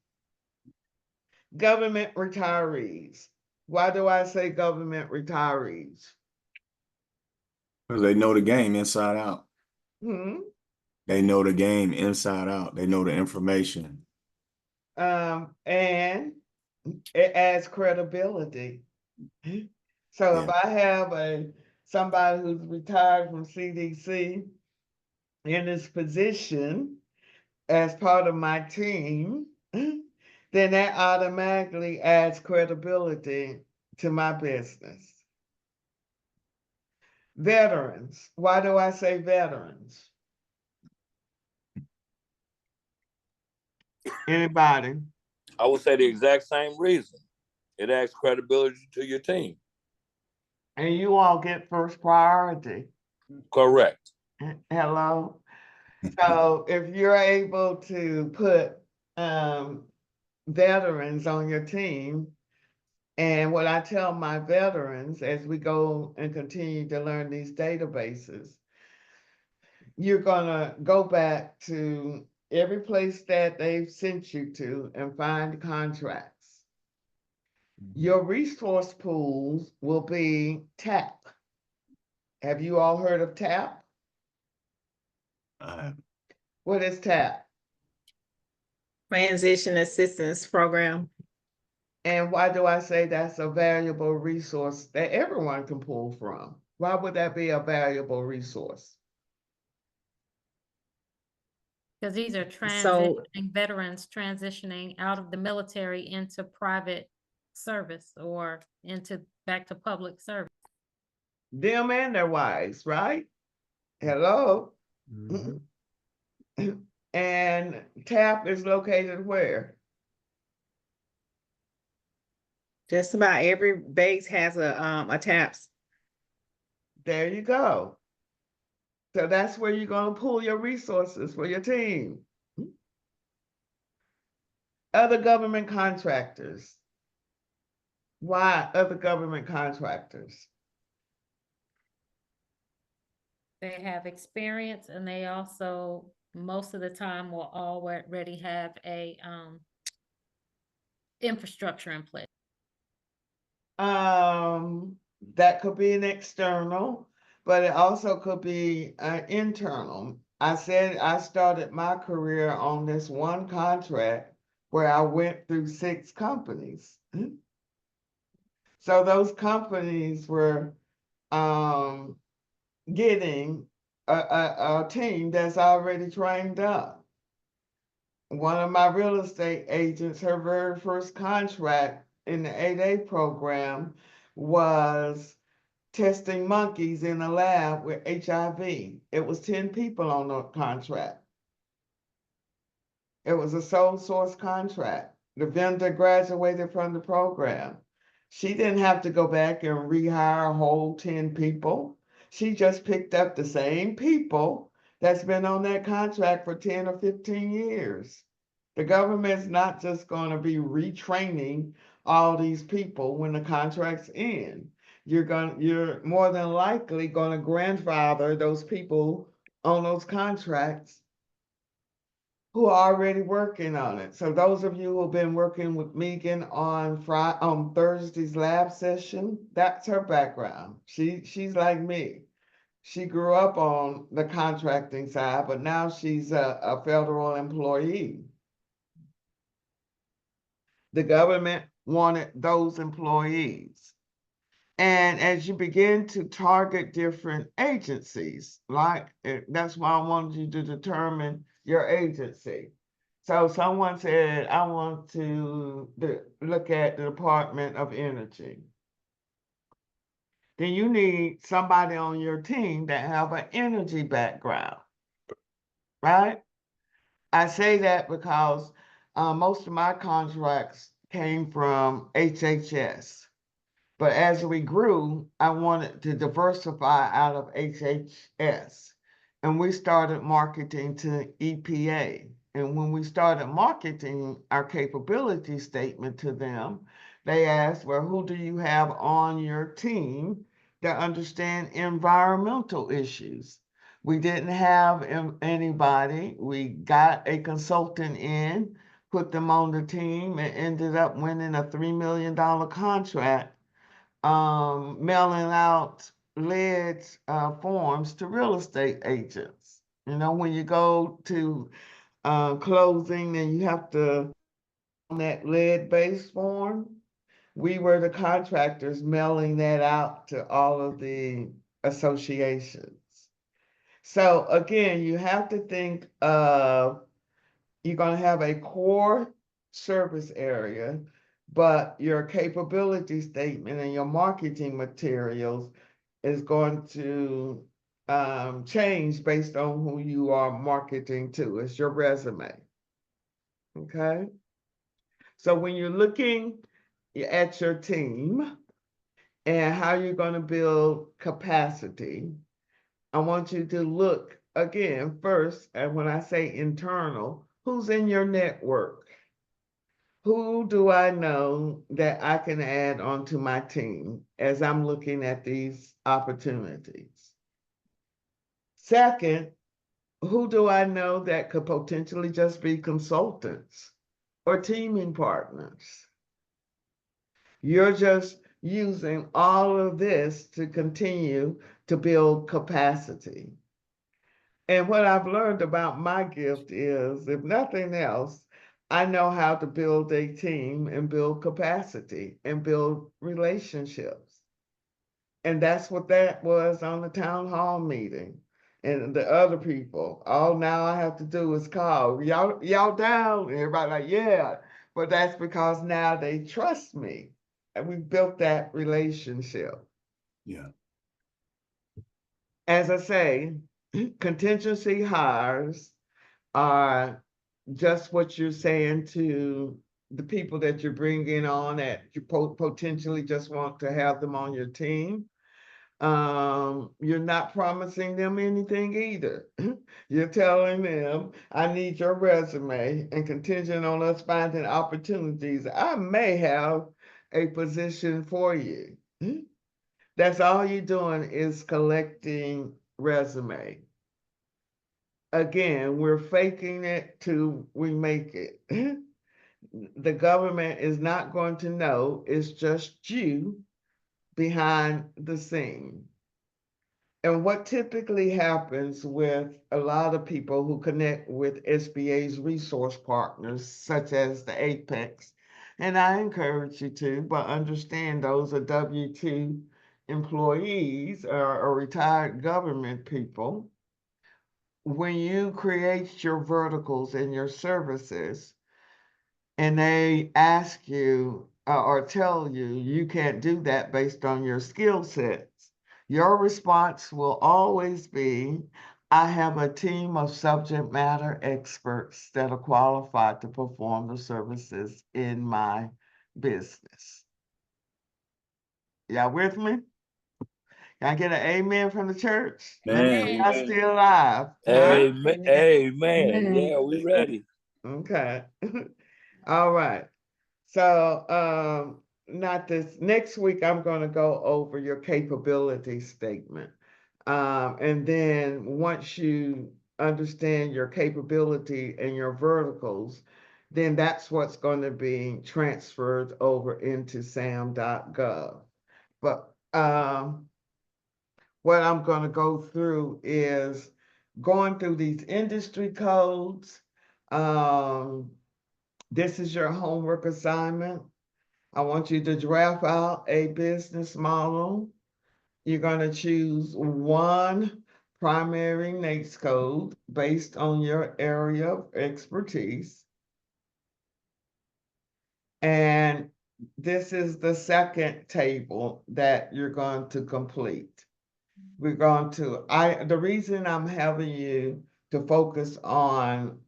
Government retirees. Why do I say government retirees? Because they know the game inside out. Hmm? They know the game inside out. They know the information. And it adds credibility. So if I have somebody who's retired from CDC in this position as part of my team, then that automatically adds credibility to my business. Veterans. Why do I say veterans? Anybody? I would say the exact same reason. It adds credibility to your team. And you all get first priority. Correct. Hello? So if you're able to put veterans on your team, and what I tell my veterans as we go and continue to learn these databases, you're gonna go back to every place that they've sent you to and find contracts. Your resource pools will be TAP. Have you all heard of TAP? What is TAP? Transition Assistance Program. And why do I say that's a valuable resource that everyone can pull from? Why would that be a valuable resource? Because these are So transitioning veterans transitioning out of the military into private service or into back to public service. them and their wives, right? Hello? Mhm. And TAP is located where? just about every base has a TAPS. There you go. So that's where you're gonna pull your resources for your team. Other government contractors. Why other government contractors? They have experience and they also, most of the time, will already have a infrastructure in place. That could be an external, but it also could be an internal. I said I started my career on this one contract where I went through 6 companies. So those companies were getting a team that's already trained up. One of my real estate agents, her very first contract in the 8A program was testing monkeys in a lab with HIV. It was 10 people on the contract. It was a sole source contract. The vendor graduated from the program. She didn't have to go back and rehire a whole 10 people. She just picked up the same people that's been on that contract for 10 or 15 years. The government's not just going to be retraining all these people when the contracts end. You're more than likely going to grandfather those people on those contracts who are already working on it. So those of you who've been working with Megan on Thursday's lab session, that's her background. She's like me. She grew up on the contracting side, but now she's a federal employee. The government wanted those employees. And as you begin to target different agencies, that's why I wanted you to determine your agency. So someone said, I want to look at the Department of Energy. Then you need somebody on your team that have an energy background, right? I say that because most of my contracts came from HHS. But as we grew, I wanted to diversify out of HHS. And we started marketing to EPA. And when we started marketing our capability statement to them, they asked, well, who do you have on your team that understand environmental issues? We didn't have anybody. We got a consultant in, put them on the team, and ended up winning a $3 million contract mailing out lead forms to real estate agents. You know, when you go to closing and you have to on that lead-based form, we were the contractors mailing that out to all of the associations. So again, you have to think of you're going to have a core service area, but your capability statement and your marketing materials is going to change based on who you are marketing to. It's your resume. Okay. So when you're looking at your team and how you're going to build capacity, I want you to look again first, and when I say internal, who's in your network? Who do I know that I can add onto my team as I'm looking at these opportunities? Second, who do I know that could potentially just be consultants or teaming partners? You're just using all of this to continue to build capacity. And what I've learned about my gift is, if nothing else, I know how to build a team and build capacity and build relationships. And that's what that was on the town hall meeting. And the other people, all now I have to do is call, y'all down? And everybody like, yeah. But that's because now they trust me. And we built that relationship. Yeah. As I say, contingency hires are just what you're saying to the people that you're bringing on that you potentially just want to have them on your team. You're not promising them anything either. You're telling them, I need your resume, and contingent on us finding opportunities, I may have a position for you. That's all you're doing is collecting resume. Again, we're faking it till we make it. The government is not going to know, it's just you behind the scene. And what typically happens with a lot of people who connect with SBA's resource partners, such as the Apex, and I encourage you to, but understand those are W-2 employees or retired government people. When you create your verticals and your services, and they ask you or tell you you can't do that based on your skill sets, your response will always be, I have a team of subject matter experts that are qualified to perform the services in my business. Y'all with me? Can I get an amen from the church? Let me know Man. y'all still alive. Huh? Amen. Amen. Yeah, we ready. Okay. All right. So, not this next week, I'm going to go over your capability statement. And then once you understand your capability and your verticals, then that's what's going to be transferred over into sam.gov. But what I'm going to go through is going through these industry codes. This is your homework assignment. I want you to draft out a business model. You're going to choose one primary NAICS code based on your area of expertise. And this is the second table that you're going to complete. We're going to, the reason I'm having you to focus on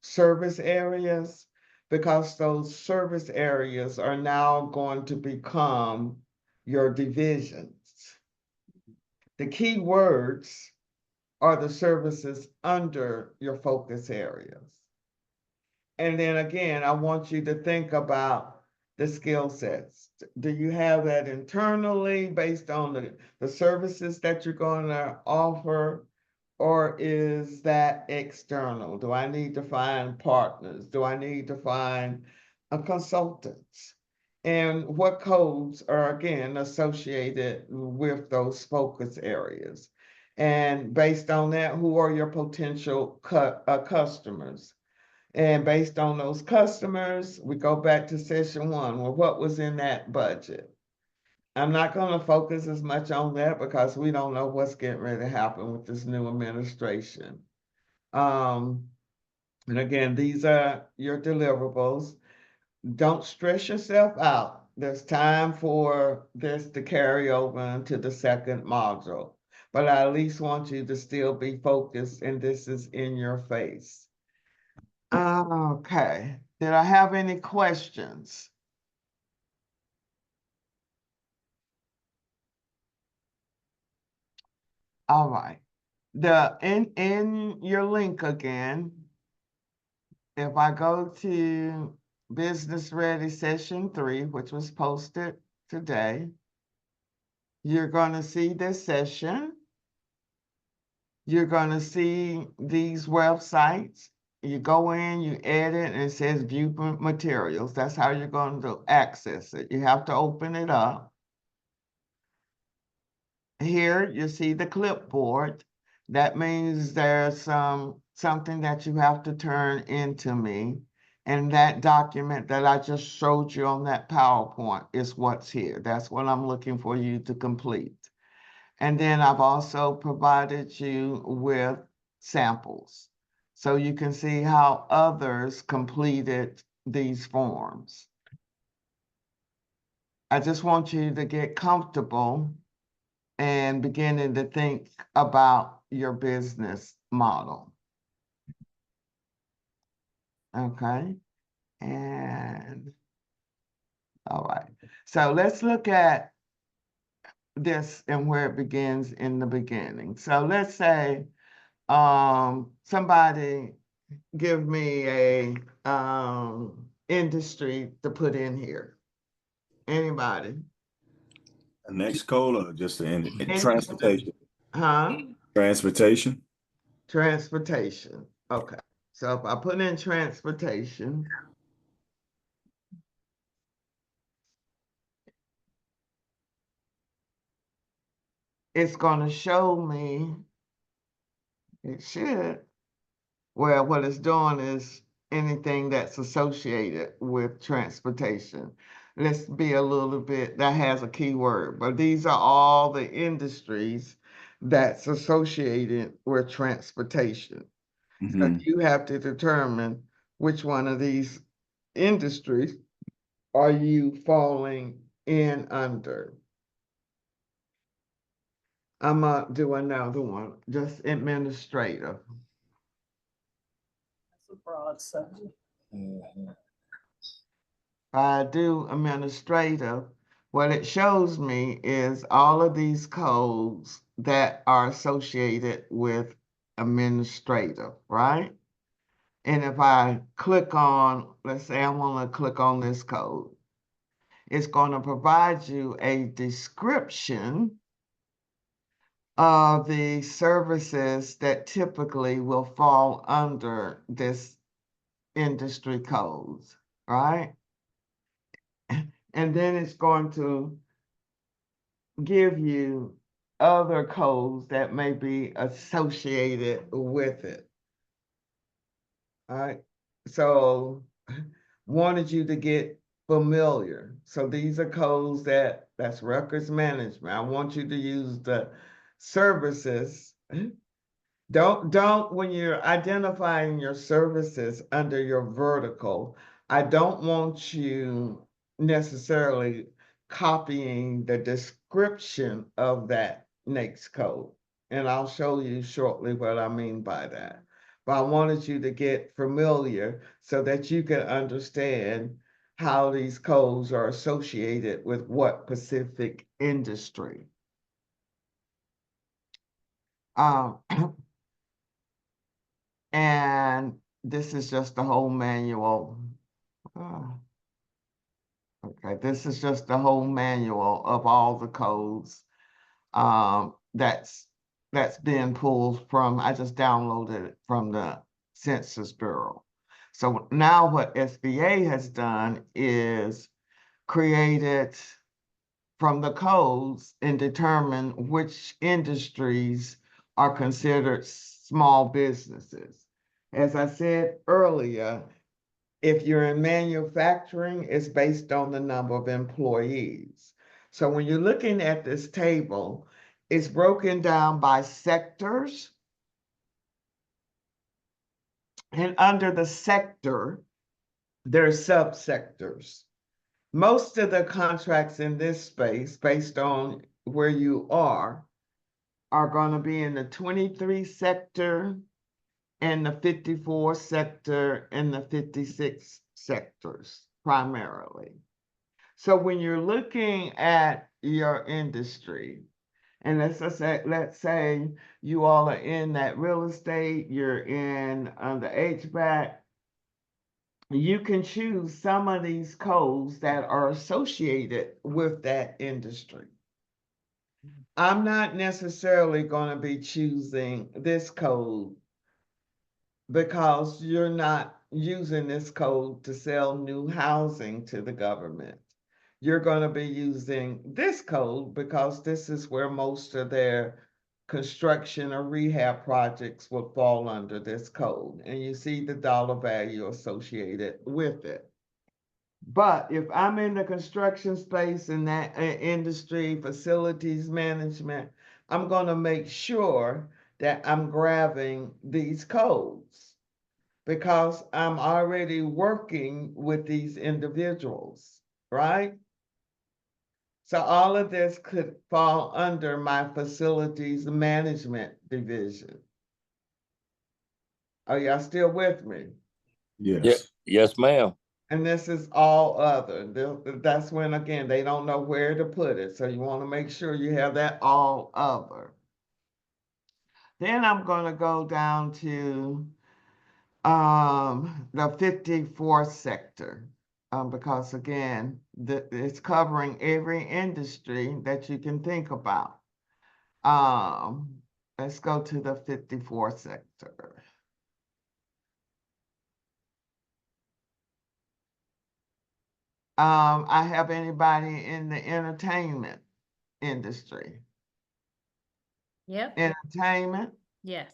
service areas, because those service areas are now going to become your divisions. The key words are the services under your focus areas. And then again, I want you to think about the skill sets. Do you have that internally based on the services that you're going to offer? Or is that external? Do I need to find partners? Do I need to find consultants? And what codes are, again, associated with those focus areas? And based on that, who are your potential customers? And based on those customers, we go back to session one. Well, what was in that budget? I'm not going to focus as much on that because we don't know what's getting ready to happen with this new administration. And again, these are your deliverables. Don't stress yourself out. There's time for this to carry over into the second module, but I at least want you to still be focused, and this is in your face. Okay. Did I have any questions? All right. In your link again, if I go to Business Ready Session 3, which was posted today, you're going to see this session. You're going to see these websites. You go in, you edit, and it says View Materials. That's how you're going to access it. You have to open it up. Here you see the clipboard. That means there's something that you have to turn into me. And that document that I just showed you on that PowerPoint is what's here. That's what I'm looking for you to complete. And then I've also provided you with samples. So you can see how others completed these forms. I just want you to get comfortable and beginning to think about your business model. Okay, and all right. So let's look at this and where it begins in the beginning. So let's say somebody give me a industry to put in here. Anybody? The next code or just the transportation? Huh? Transportation. Transportation. Okay. So if I put in transportation, it's going to show me, it should, well, what it's doing is anything that's associated with transportation. Let's be a little bit, that has a keyword, but these are all the industries that's associated with transportation. So Mhm. you have to determine which one of these industries are you falling in under. I'm gonna do another one, just administrative. That's a broad subject. I do administrative, what it shows me is all of these codes that are associated with administrative, right? And if I click on, let's say I want to click on this code, it's going to provide you a description of the services that typically will fall under this industry codes, right? And then it's going to give you other codes that may be associated with it. All right. So wanted you to get familiar. So these are codes that's records management. I want you to use the services. Don't, when you're identifying your services under your vertical, I don't want you necessarily copying the description of that NAICS code. And I'll show you shortly what I mean by that. But I wanted you to get familiar so that you can understand how these codes are associated with what specific industry. And this is just the whole manual. Okay, this is just the whole manual of all the codes that's been pulled from, I just downloaded it from the Census Bureau. So now what SBA has done is created from the codes and determine which industries are considered small businesses. As I said earlier, if you're in manufacturing, it's based on the number of employees. So when you're looking at this table, it's broken down by sectors. And under the sector, there's subsectors. Most of the contracts in this space, based on where you are going to be in the 23 sector and the 54 sector and the 56 sectors primarily. So when you're looking at your industry, and let's say you all are in that real estate, you're in the HVAC, you can choose some of these codes that are associated with that industry. I'm not necessarily going to be choosing this code because you're not using this code to sell new housing to the government. You're going to be using this code because this is where most of their construction or rehab projects would fall under this code. And you see the dollar value associated with it. But if I'm in the construction space in that industry, facilities management, I'm gonna make sure that I'm grabbing these codes because I'm already working with these individuals, right? So all of this could fall under my facilities management division. Are y'all still with me? Yeah, Yes. yes, ma'am. And this is all other. That's when, again, they don't know where to put it. So you want to make sure you have that all other. Then I'm going to go down to the 54th sector. Because again, it's covering every industry that you can think about. Let's go to the 54th sector. I have anybody in the entertainment industry. Yep, Entertainment. yes.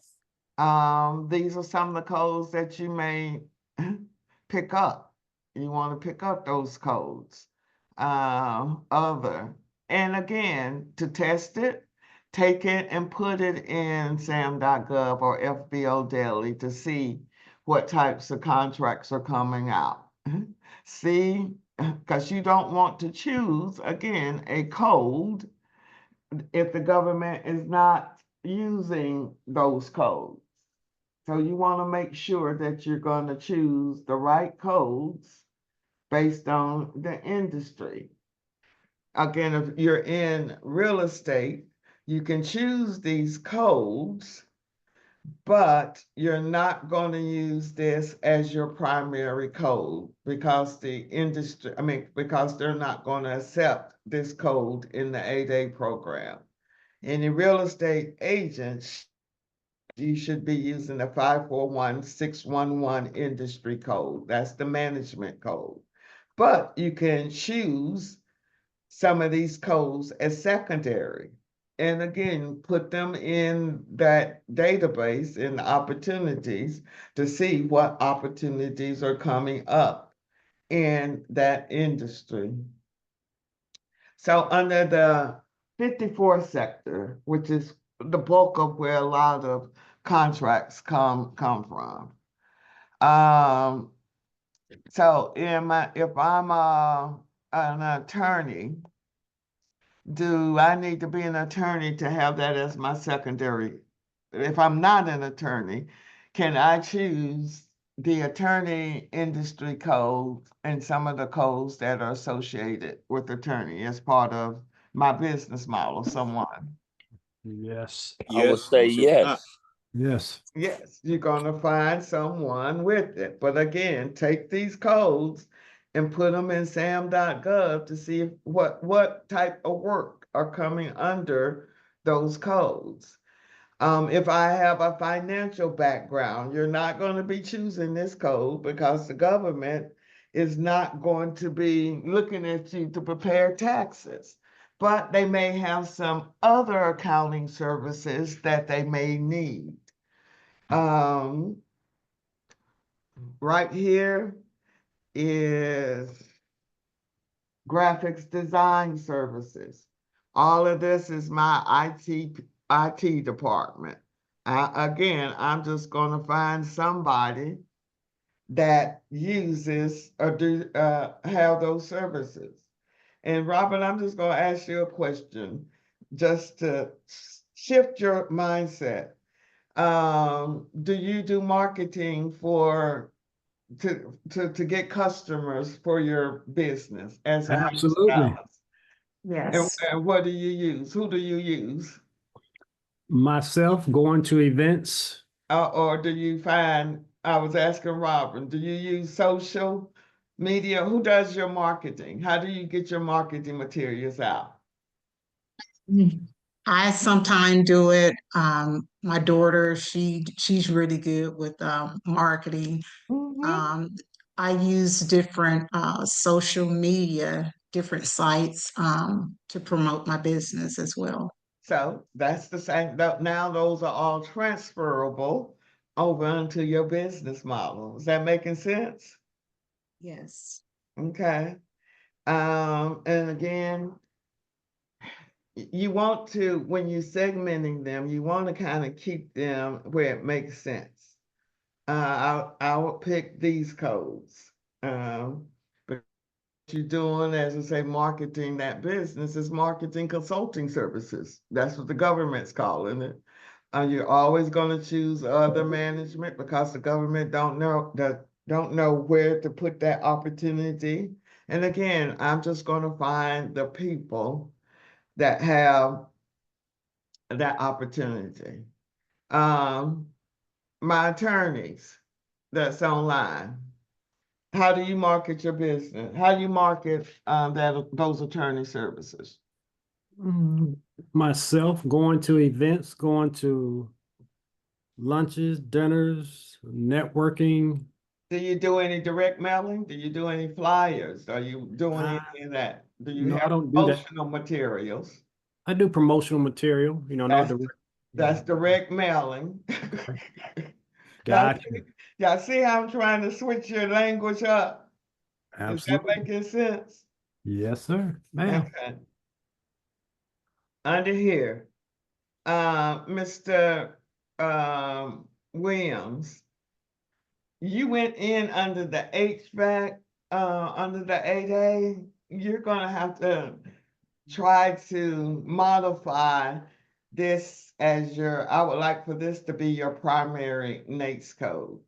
These are some of the codes that you may pick up. You want to pick up those codes. Other. And again, to test it, take it and put it in sam.gov or FBO Daily to see what types of contracts are coming out. See, because you don't want to choose, again, a code if the government is not using those codes. So you want to make sure that you're going to choose the right codes based on the industry. Again, if you're in real estate, you can choose these codes, but you're not going to use this as your primary code because the industry, because they're not going to accept this code in the 8A program. Any real estate agents, you should be using the 541611 industry code. That's the management code. But you can choose some of these codes as secondary. And again, put them in that database in opportunities to see what opportunities are coming up in that industry. So under the 54th sector, which is the bulk of where a lot of contracts come from. So if I'm an attorney, do I need to be an attorney to have that as my secondary? If I'm not an attorney, can I choose the attorney industry code and some of the codes that are associated with attorney as part of my business model, someone? Yes. I would Yes. say yes. Yes. Yes, you're gonna find someone with it. But again, take these codes and put them in sam.gov to see what type of work are coming under those codes. If I have a financial background, you're not going to be choosing this code because the government is not going to be looking at you to prepare taxes. But they may have some other accounting services that they may need. Right here is graphics design services. All of this is my IT department. Again, I'm just going to find somebody that uses or have those services. And Robin, I'm just going to ask you a question just to shift your mindset. Do you do marketing to get customers for your business as a Absolutely. hairstylist? Yes. And what do you use? Who do you use? Myself going to events. Or do you find, I was asking Robin, do you use social media? Who does your marketing? How do you get your marketing materials out? I sometimes do it. My daughter, she's really good with marketing. Mhm. I use different social media, different sites to promote my business as well. So that's the same. Now those are all transferable over into your business model. Is that making sense? Yes. Okay. And again, you want to, when you're segmenting them, you want to kind of keep them where it makes sense. I would pick these codes. But you're doing, as I say, marketing that business is marketing consulting services. That's what the government's calling it. You're always going to choose other management because the government don't know where to put that opportunity. And again, I'm just going to find the people that have that opportunity. My attorneys that's online. How do you market your business? How do you market those attorney services? Myself going to events, going to lunches, dinners, networking. Do you do any direct mailing? Do you do any flyers? Are you doing Uh, any of that? Do you No, I have don't do that. promotional materials? I do promotional material, not That's the. that's direct mailing. Y'all Gotcha. see, y'all see how I'm trying to switch your language up? Is that Absolutely. making sense? Yes, sir, ma'am. Okay. Under here, Mr. Williams, you went in under the HVAC, under the 8A. You're gonna have to try to modify this as I would like for this to be your primary NAICS code.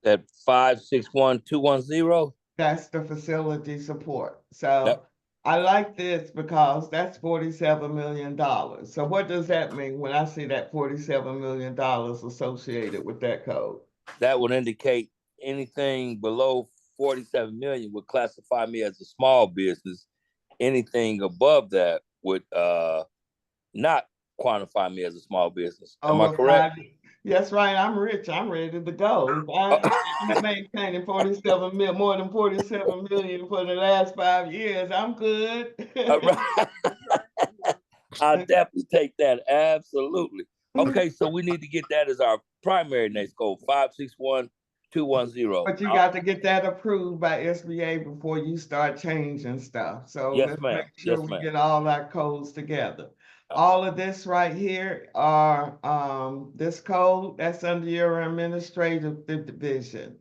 That 561210. That's the facility support. Yep. So I like this because that's $47 million. So what does that mean when I see that $47 million associated with that code? That would indicate anything below 47 million would classify me as a small business. Anything above that would not quantify me as a small business. Am I Over correct? 5 years. That's right. I'm rich. I'm ready to go. I'm maintaining 47 mil, more than 47 million for the last 5 years. I'm good. All right. I'll definitely take that. Absolutely. Okay, so we need to get that as our primary NAICS code, 561210. But you got to get that approved by SBA before you start changing stuff. So Yes, let's ma'am. make sure Yes, we ma'am. get all our codes together. All of this right here are this code that's under your administrative division.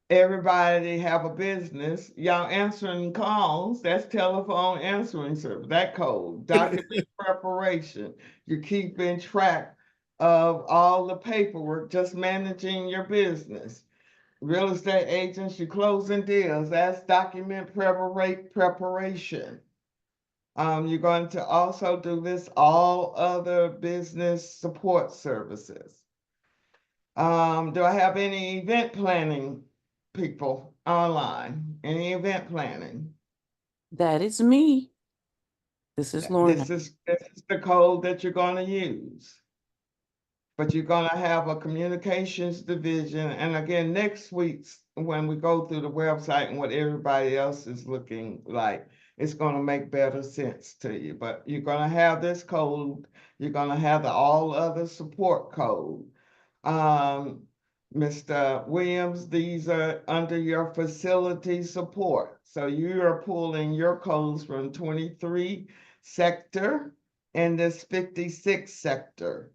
Everybody have a business. Y'all answering calls, that's telephone answering service, that code. Document preparation, you're keeping track of all the paperwork, just managing your business. Real estate agents, you're closing deals, that's document preparation. You're going to also do this all other business support services. Do I have any event planning people online? Any event planning? That is me. This is Lorna. This is the code that you're gonna use. But you're gonna have a communications division, and again, next week's, when we go through the website and what everybody else is looking like, it's gonna make better sense to you. But you're gonna have this code, you're gonna have the all other support code. Mr. Williams, these are under your facility support. So you are pulling your codes from 23 sector and this 56 sector.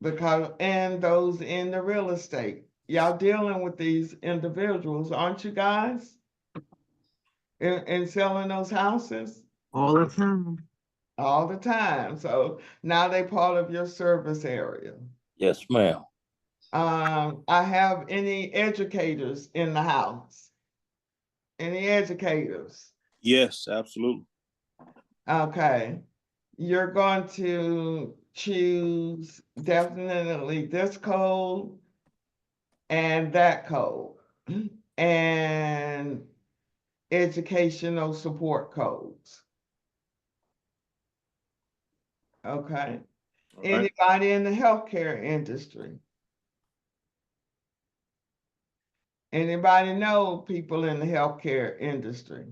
Because, and those in the real estate. Y'all dealing with these individuals, aren't you guys? In selling those houses? All the time. All the time. So now they part of your service area. Yes, ma'am. I have any educators in the house? Any educators? Yes, absolutely. Okay. You're going to choose definitely this code and that code and educational support codes. Okay. All right. Anybody in the healthcare industry? Anybody know people in the healthcare industry?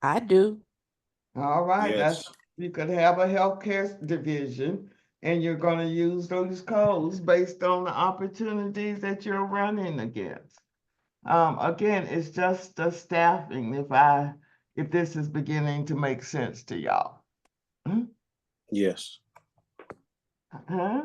I do. All right, Yes. you could have a healthcare division and you're gonna use those codes based on the opportunities that you're running against. Again, it's just the staffing, if this is beginning to make sense to y'all. Yes. Huh?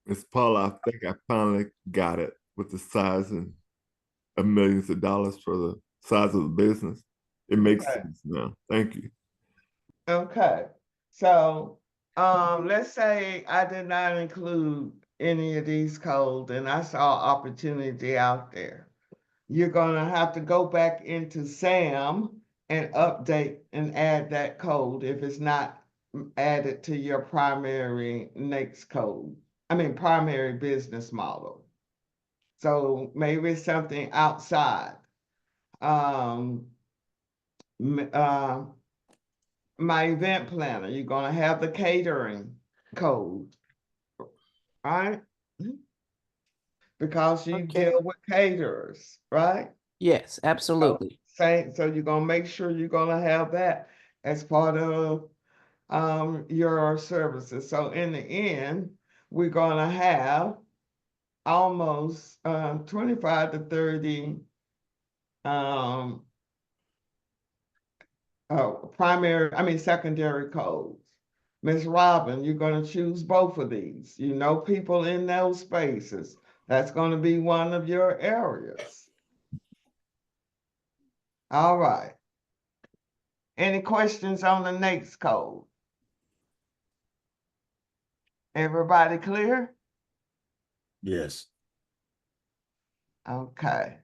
Miss Paula, I think I finally got it with the size of millions of dollars for the size of the business. It makes Okay. sense now. Thank you. Okay, so, let's say I did not include any of these codes and I saw opportunity out there. You're gonna have to go back into SAM and update and add that code if it's not added to your primary NAICS code. I mean, primary business model. So maybe something outside. Um, my event planner, you're gonna have the catering code, right? Because you Okay. deal with caterers, right? Yes, absolutely. So you're gonna make sure you're gonna have that as part of your services. So in the end, we're gonna have almost 25 to 30 um secondary codes. Miss Robin, you're gonna choose both of these. You know people in those spaces. That's gonna be one of your areas. All right. Any questions on the next code? Everybody clear? Yes. Okay.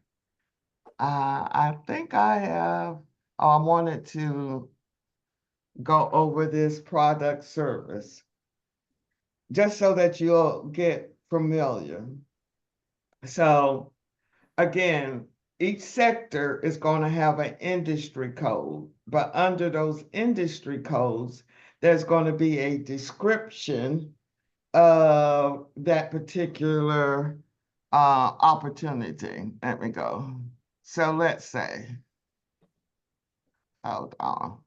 I think I wanted to go over this product service just so that you'll get familiar. So again, each sector is going to have an industry code, but under those industry codes, there's going to be a description of that particular opportunity. Let me go. So let's say, hold on.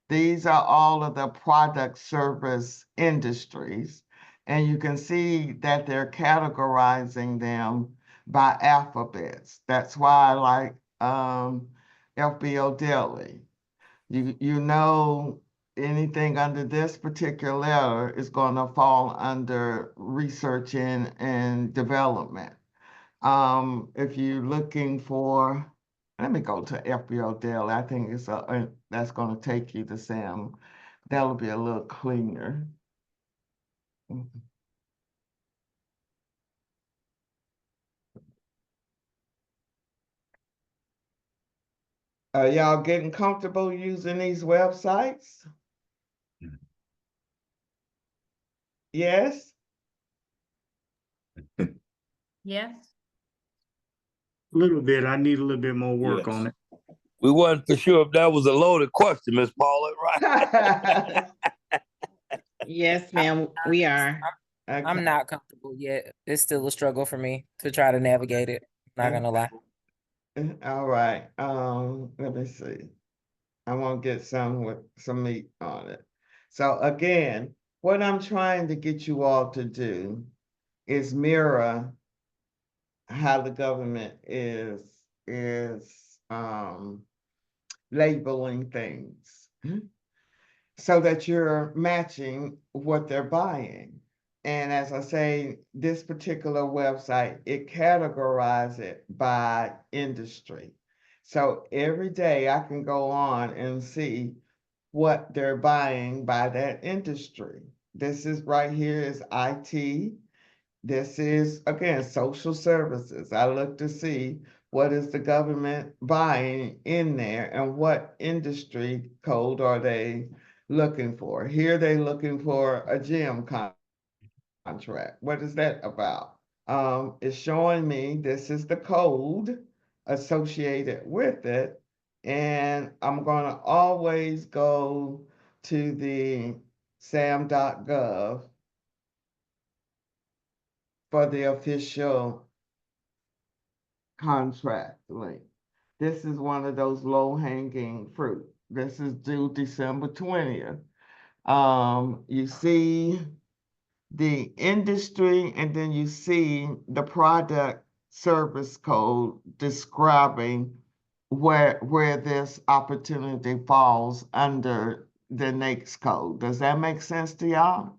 These are all of the product service industries, and you can see that they're categorizing them by alphabets. That's why I like FBO Daily. You know anything under this particular letter is going to fall under research and development. If you're looking for, let me go to FBO Daily. I think that's going to take you to Sam. That'll be a little cleaner. Are y'all getting comfortable using these websites? Yes? Yes. A little bit. I need a little bit more work Yes. on it. We wasn't for sure if that was a loaded question, Miss Paula, right? Yes, ma'am, we are. Okay. I'm not comfortable yet. It's still a struggle for me to try to navigate it. Not gonna lie. All right. Let me see. I want to get some with some meat on it. So again, what I'm trying to get you all to do is mirror how the government is labeling things so that you're matching what they're buying. And as I say, this particular website, it categorizes it by industry. So every day I can go on and see what they're buying by that industry. This is right here is IT. This is, again, social services. I look to see what is the government buying in there and what industry code are they looking for. Here they looking for a gym contract. What is that about? It's showing me this is the code associated with it. And I'm gonna always go to the sam.gov for the official contract link. This is one of those low-hanging fruit. This is due December 20th. You see the industry, and then you see the product service code describing where this opportunity falls under the NAICS code. Does that make sense to y'all?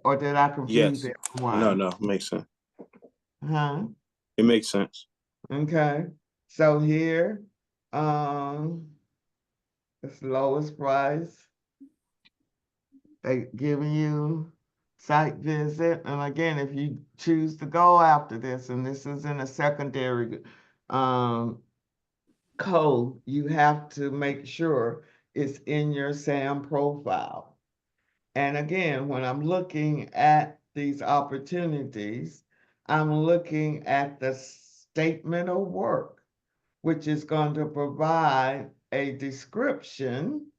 Or did I confuse Yes. everyone? No, makes sense. Huh? It makes sense. Okay. So here, it's lowest price. They giving you site visit. And again, if you choose to go after this, and this is in a secondary code, you have to make sure it's in your SAM profile. And again, when I'm looking at these opportunities, I'm looking at the statement of work, which is going to provide a description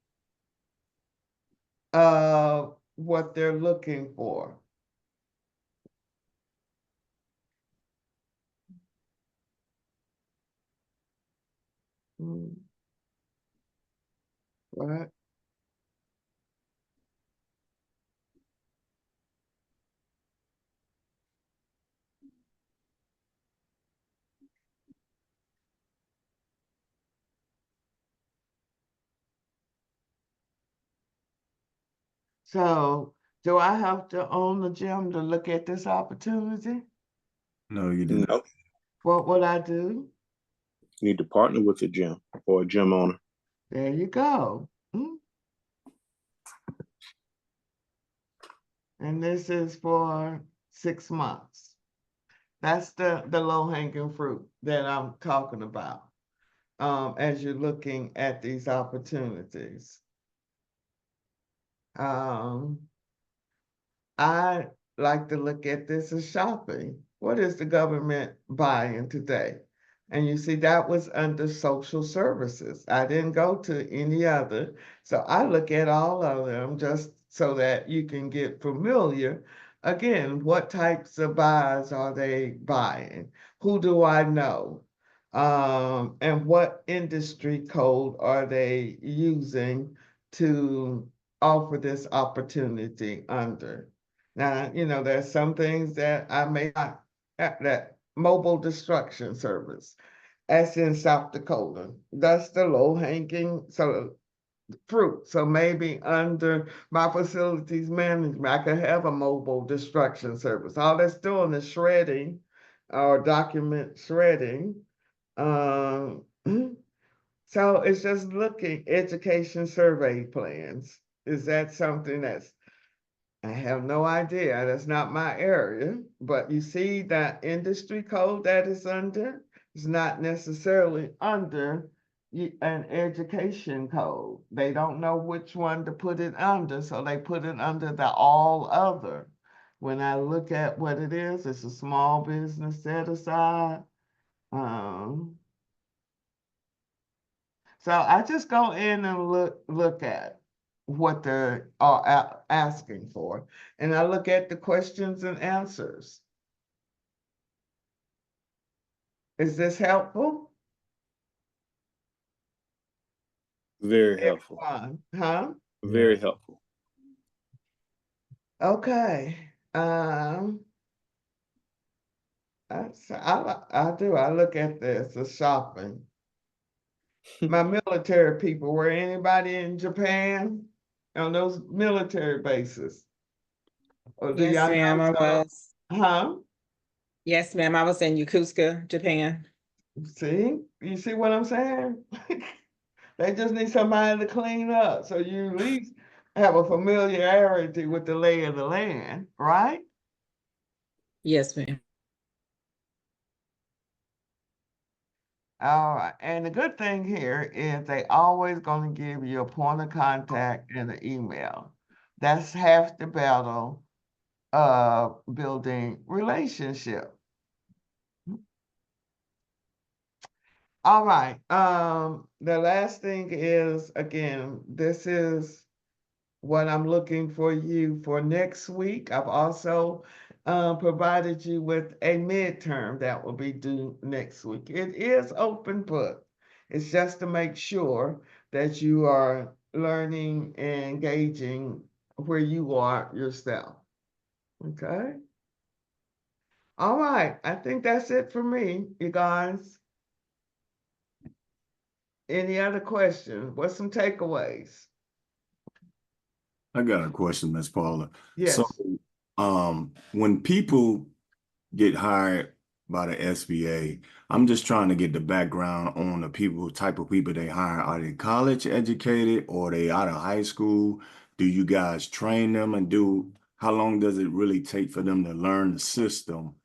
of what they're looking for. Right. So do I have to own the gym to look at this opportunity? No, you didn't. No, What would I do? you need to partner with a gym or a gym owner. There you go. And this is for 6 months. That's the low-hanging fruit that I'm talking about as you're looking at these opportunities. I like to look at this as shopping. What is the government buying today? And you see, that was under social services. I didn't go to any other. So I look at all of them just so that you can get familiar. Again, what types of buys are they buying? Who do I know? And what industry code are they using to offer this opportunity under? Now, there's some things that I may not, that mobile destruction service, as in South Dakota. That's the low-hanging fruit. So maybe under my facilities management, I could have a mobile destruction service. All that's doing is shredding or document shredding. So it's just looking, education survey plans. Is that something I have no idea. That's not my area. But you see that industry code that is under is not necessarily under an education code. They don't know which one to put it under, so they put it under the all other. When I look at what it is, it's a small business set aside. So I just go in and look at what they are asking for, and I look at the questions and answers. Is this helpful? Very helpful. Everyone, huh? Very helpful. Okay. I do. I look at this as shopping. My military people, were anybody in Japan on those military bases? Or do Yes, y'all ma'am, I know? was. Huh? Yes, ma'am, I was in Yokosuka, Japan. See? You see what I'm saying? They just need somebody to clean up. So you at least have a familiarity with the lay of the land, right? Yes, ma'am. All right. And the good thing here is they always going to give you a point of contact and an email. That's half the battle of building relationship. All right. The last thing is, again, this is what I'm looking for you for next week. I've also provided you with a midterm that will be due next week. It is open book. It's just to make sure that you are learning and engaging where you are yourself. Okay? All right, I think that's it for me, you guys. Any other questions? What's some takeaways? I got a question, Miss Paula. Yes. So, when people get hired by the SBA, I'm just trying to get the background on the people, type of people they hire. Are they college educated or are they out of high school? Do you guys train them and how long does it really take for them to learn the system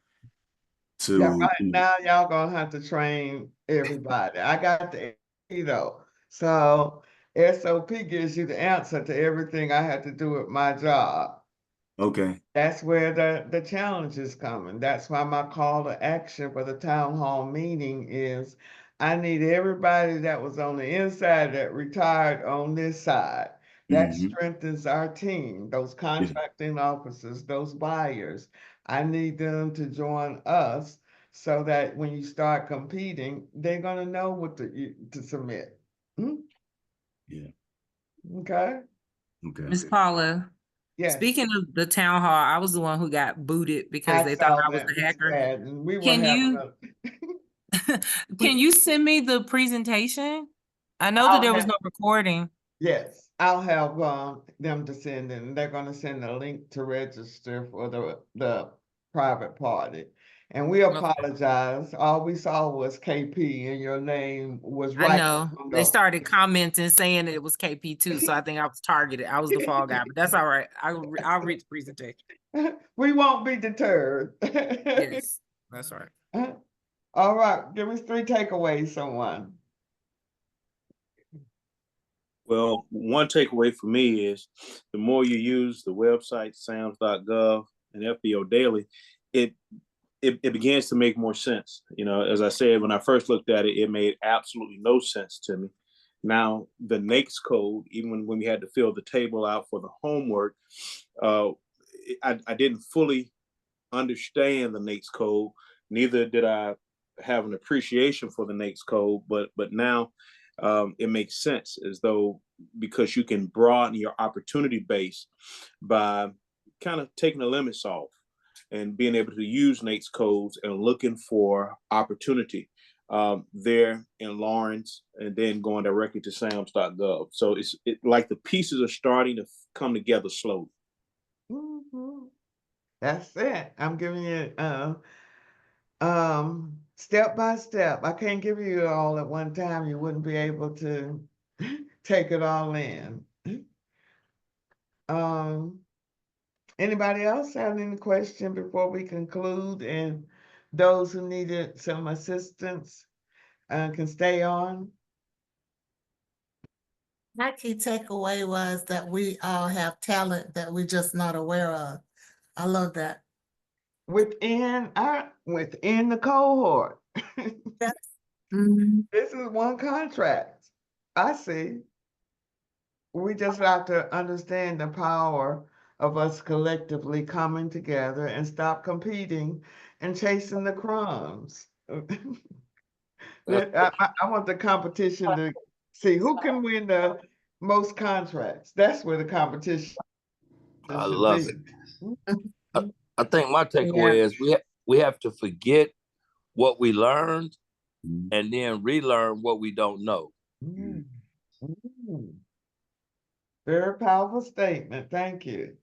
Yeah, to, right now y'all gonna have to train everybody. I got the though. So SOP gives you the answer to everything I had to do with my job. okay. That's where the challenge is coming. That's why my call to action for the town hall meeting is I need everybody that was on the inside that retired on this side. That Mhm. strengthens our team, those contracting officers, those buyers. I need them to join us so that when you start competing, they're gonna know what to submit. Hmm? Yeah. Okay? Okay. Miss Paula, Yes, speaking of the town hall, I was the one who got booted because I they thought saw I was that, the Miss hacker. Madden. We were Can having you a can you send me the presentation? I know that I'll there was have, no recording. yes, I'll have them to send in. They're gonna send a link to register for the private party. And we Okay. apologize. All we saw was KP and your name was I right know. on They the started commenting saying it was KP too, so I think I was targeted. I was the fall guy, but that's all right. I'll read the presentation. we won't be deterred. Yes, that's right. All right, give us 3 takeaways, someone. Well, one takeaway for me is the more you use the website, SAMS.gov and FBO Daily, it begins to make more sense. You know, as I said, when I first looked at it, it made absolutely no sense to me. Now, the NAICS code, even when we had to fill the table out for the homework, I didn't fully understand the NAICS code. Neither did I have an appreciation for the NAICS code, but now it makes sense as though because you can broaden your opportunity base by kind of taking the limits off and being able to use NAICS codes and looking for opportunity there in Lawrence and then going directly to SAMS.gov. So it's like the pieces are starting to come together slowly. Mhm. That's it. I'm giving you step by step. I can't give you it all at one time. You wouldn't be able to take it all in. Um, anybody else have any question before we conclude? And those who needed some assistance can stay on. My key takeaway was that we all have talent that we're just not aware of. I love that. Within the cohort. Yes. Mhm. This is one contract. I see. We just have to understand the power of us collectively coming together and stop competing and chasing the crumbs. I want the competition to see who can win the most contracts. That's where the competition I should love be. it. I think my Yeah. takeaway is we have to forget what we learned Mhm. and then relearn what we don't know. Mm. Mm. Very powerful statement. Thank you.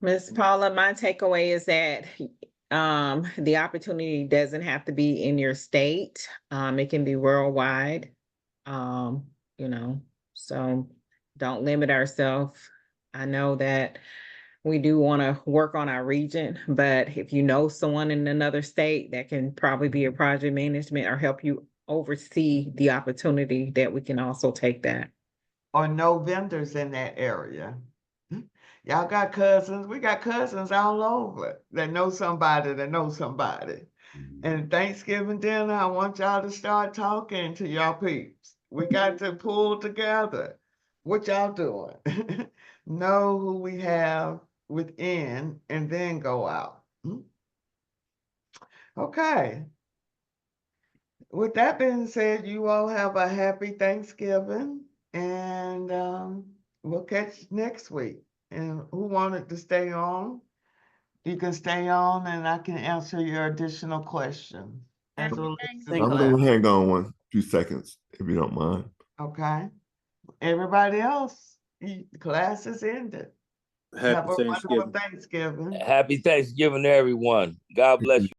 Miss Paula, my takeaway is that the opportunity doesn't have to be in your state. It can be worldwide. You know, so don't limit ourselves. I know that we do want to work on our region, but if you know someone in another state that can probably be a project management or help you oversee the opportunity, that we can also take that. Or no vendors in that area. Y'all got cousins. We got cousins all over that know somebody that knows somebody. And Thanksgiving dinner, I want y'all to start talking to y'all peeps. We got to pull together. What y'all doing? Know who we have within and then go out. Okay. With that being said, you all have a happy Thanksgiving And we'll catch you next week. And who wanted to stay on? You can stay on and I can answer your additional questions. as Happy it relates to the Thank I'm you. class. gonna hang on one few seconds if you don't mind. Okay. Everybody else, the class is ended. Happy Have a wonderful Thanksgiving. Thanksgiving. Happy Thanksgiving to everyone. God bless you.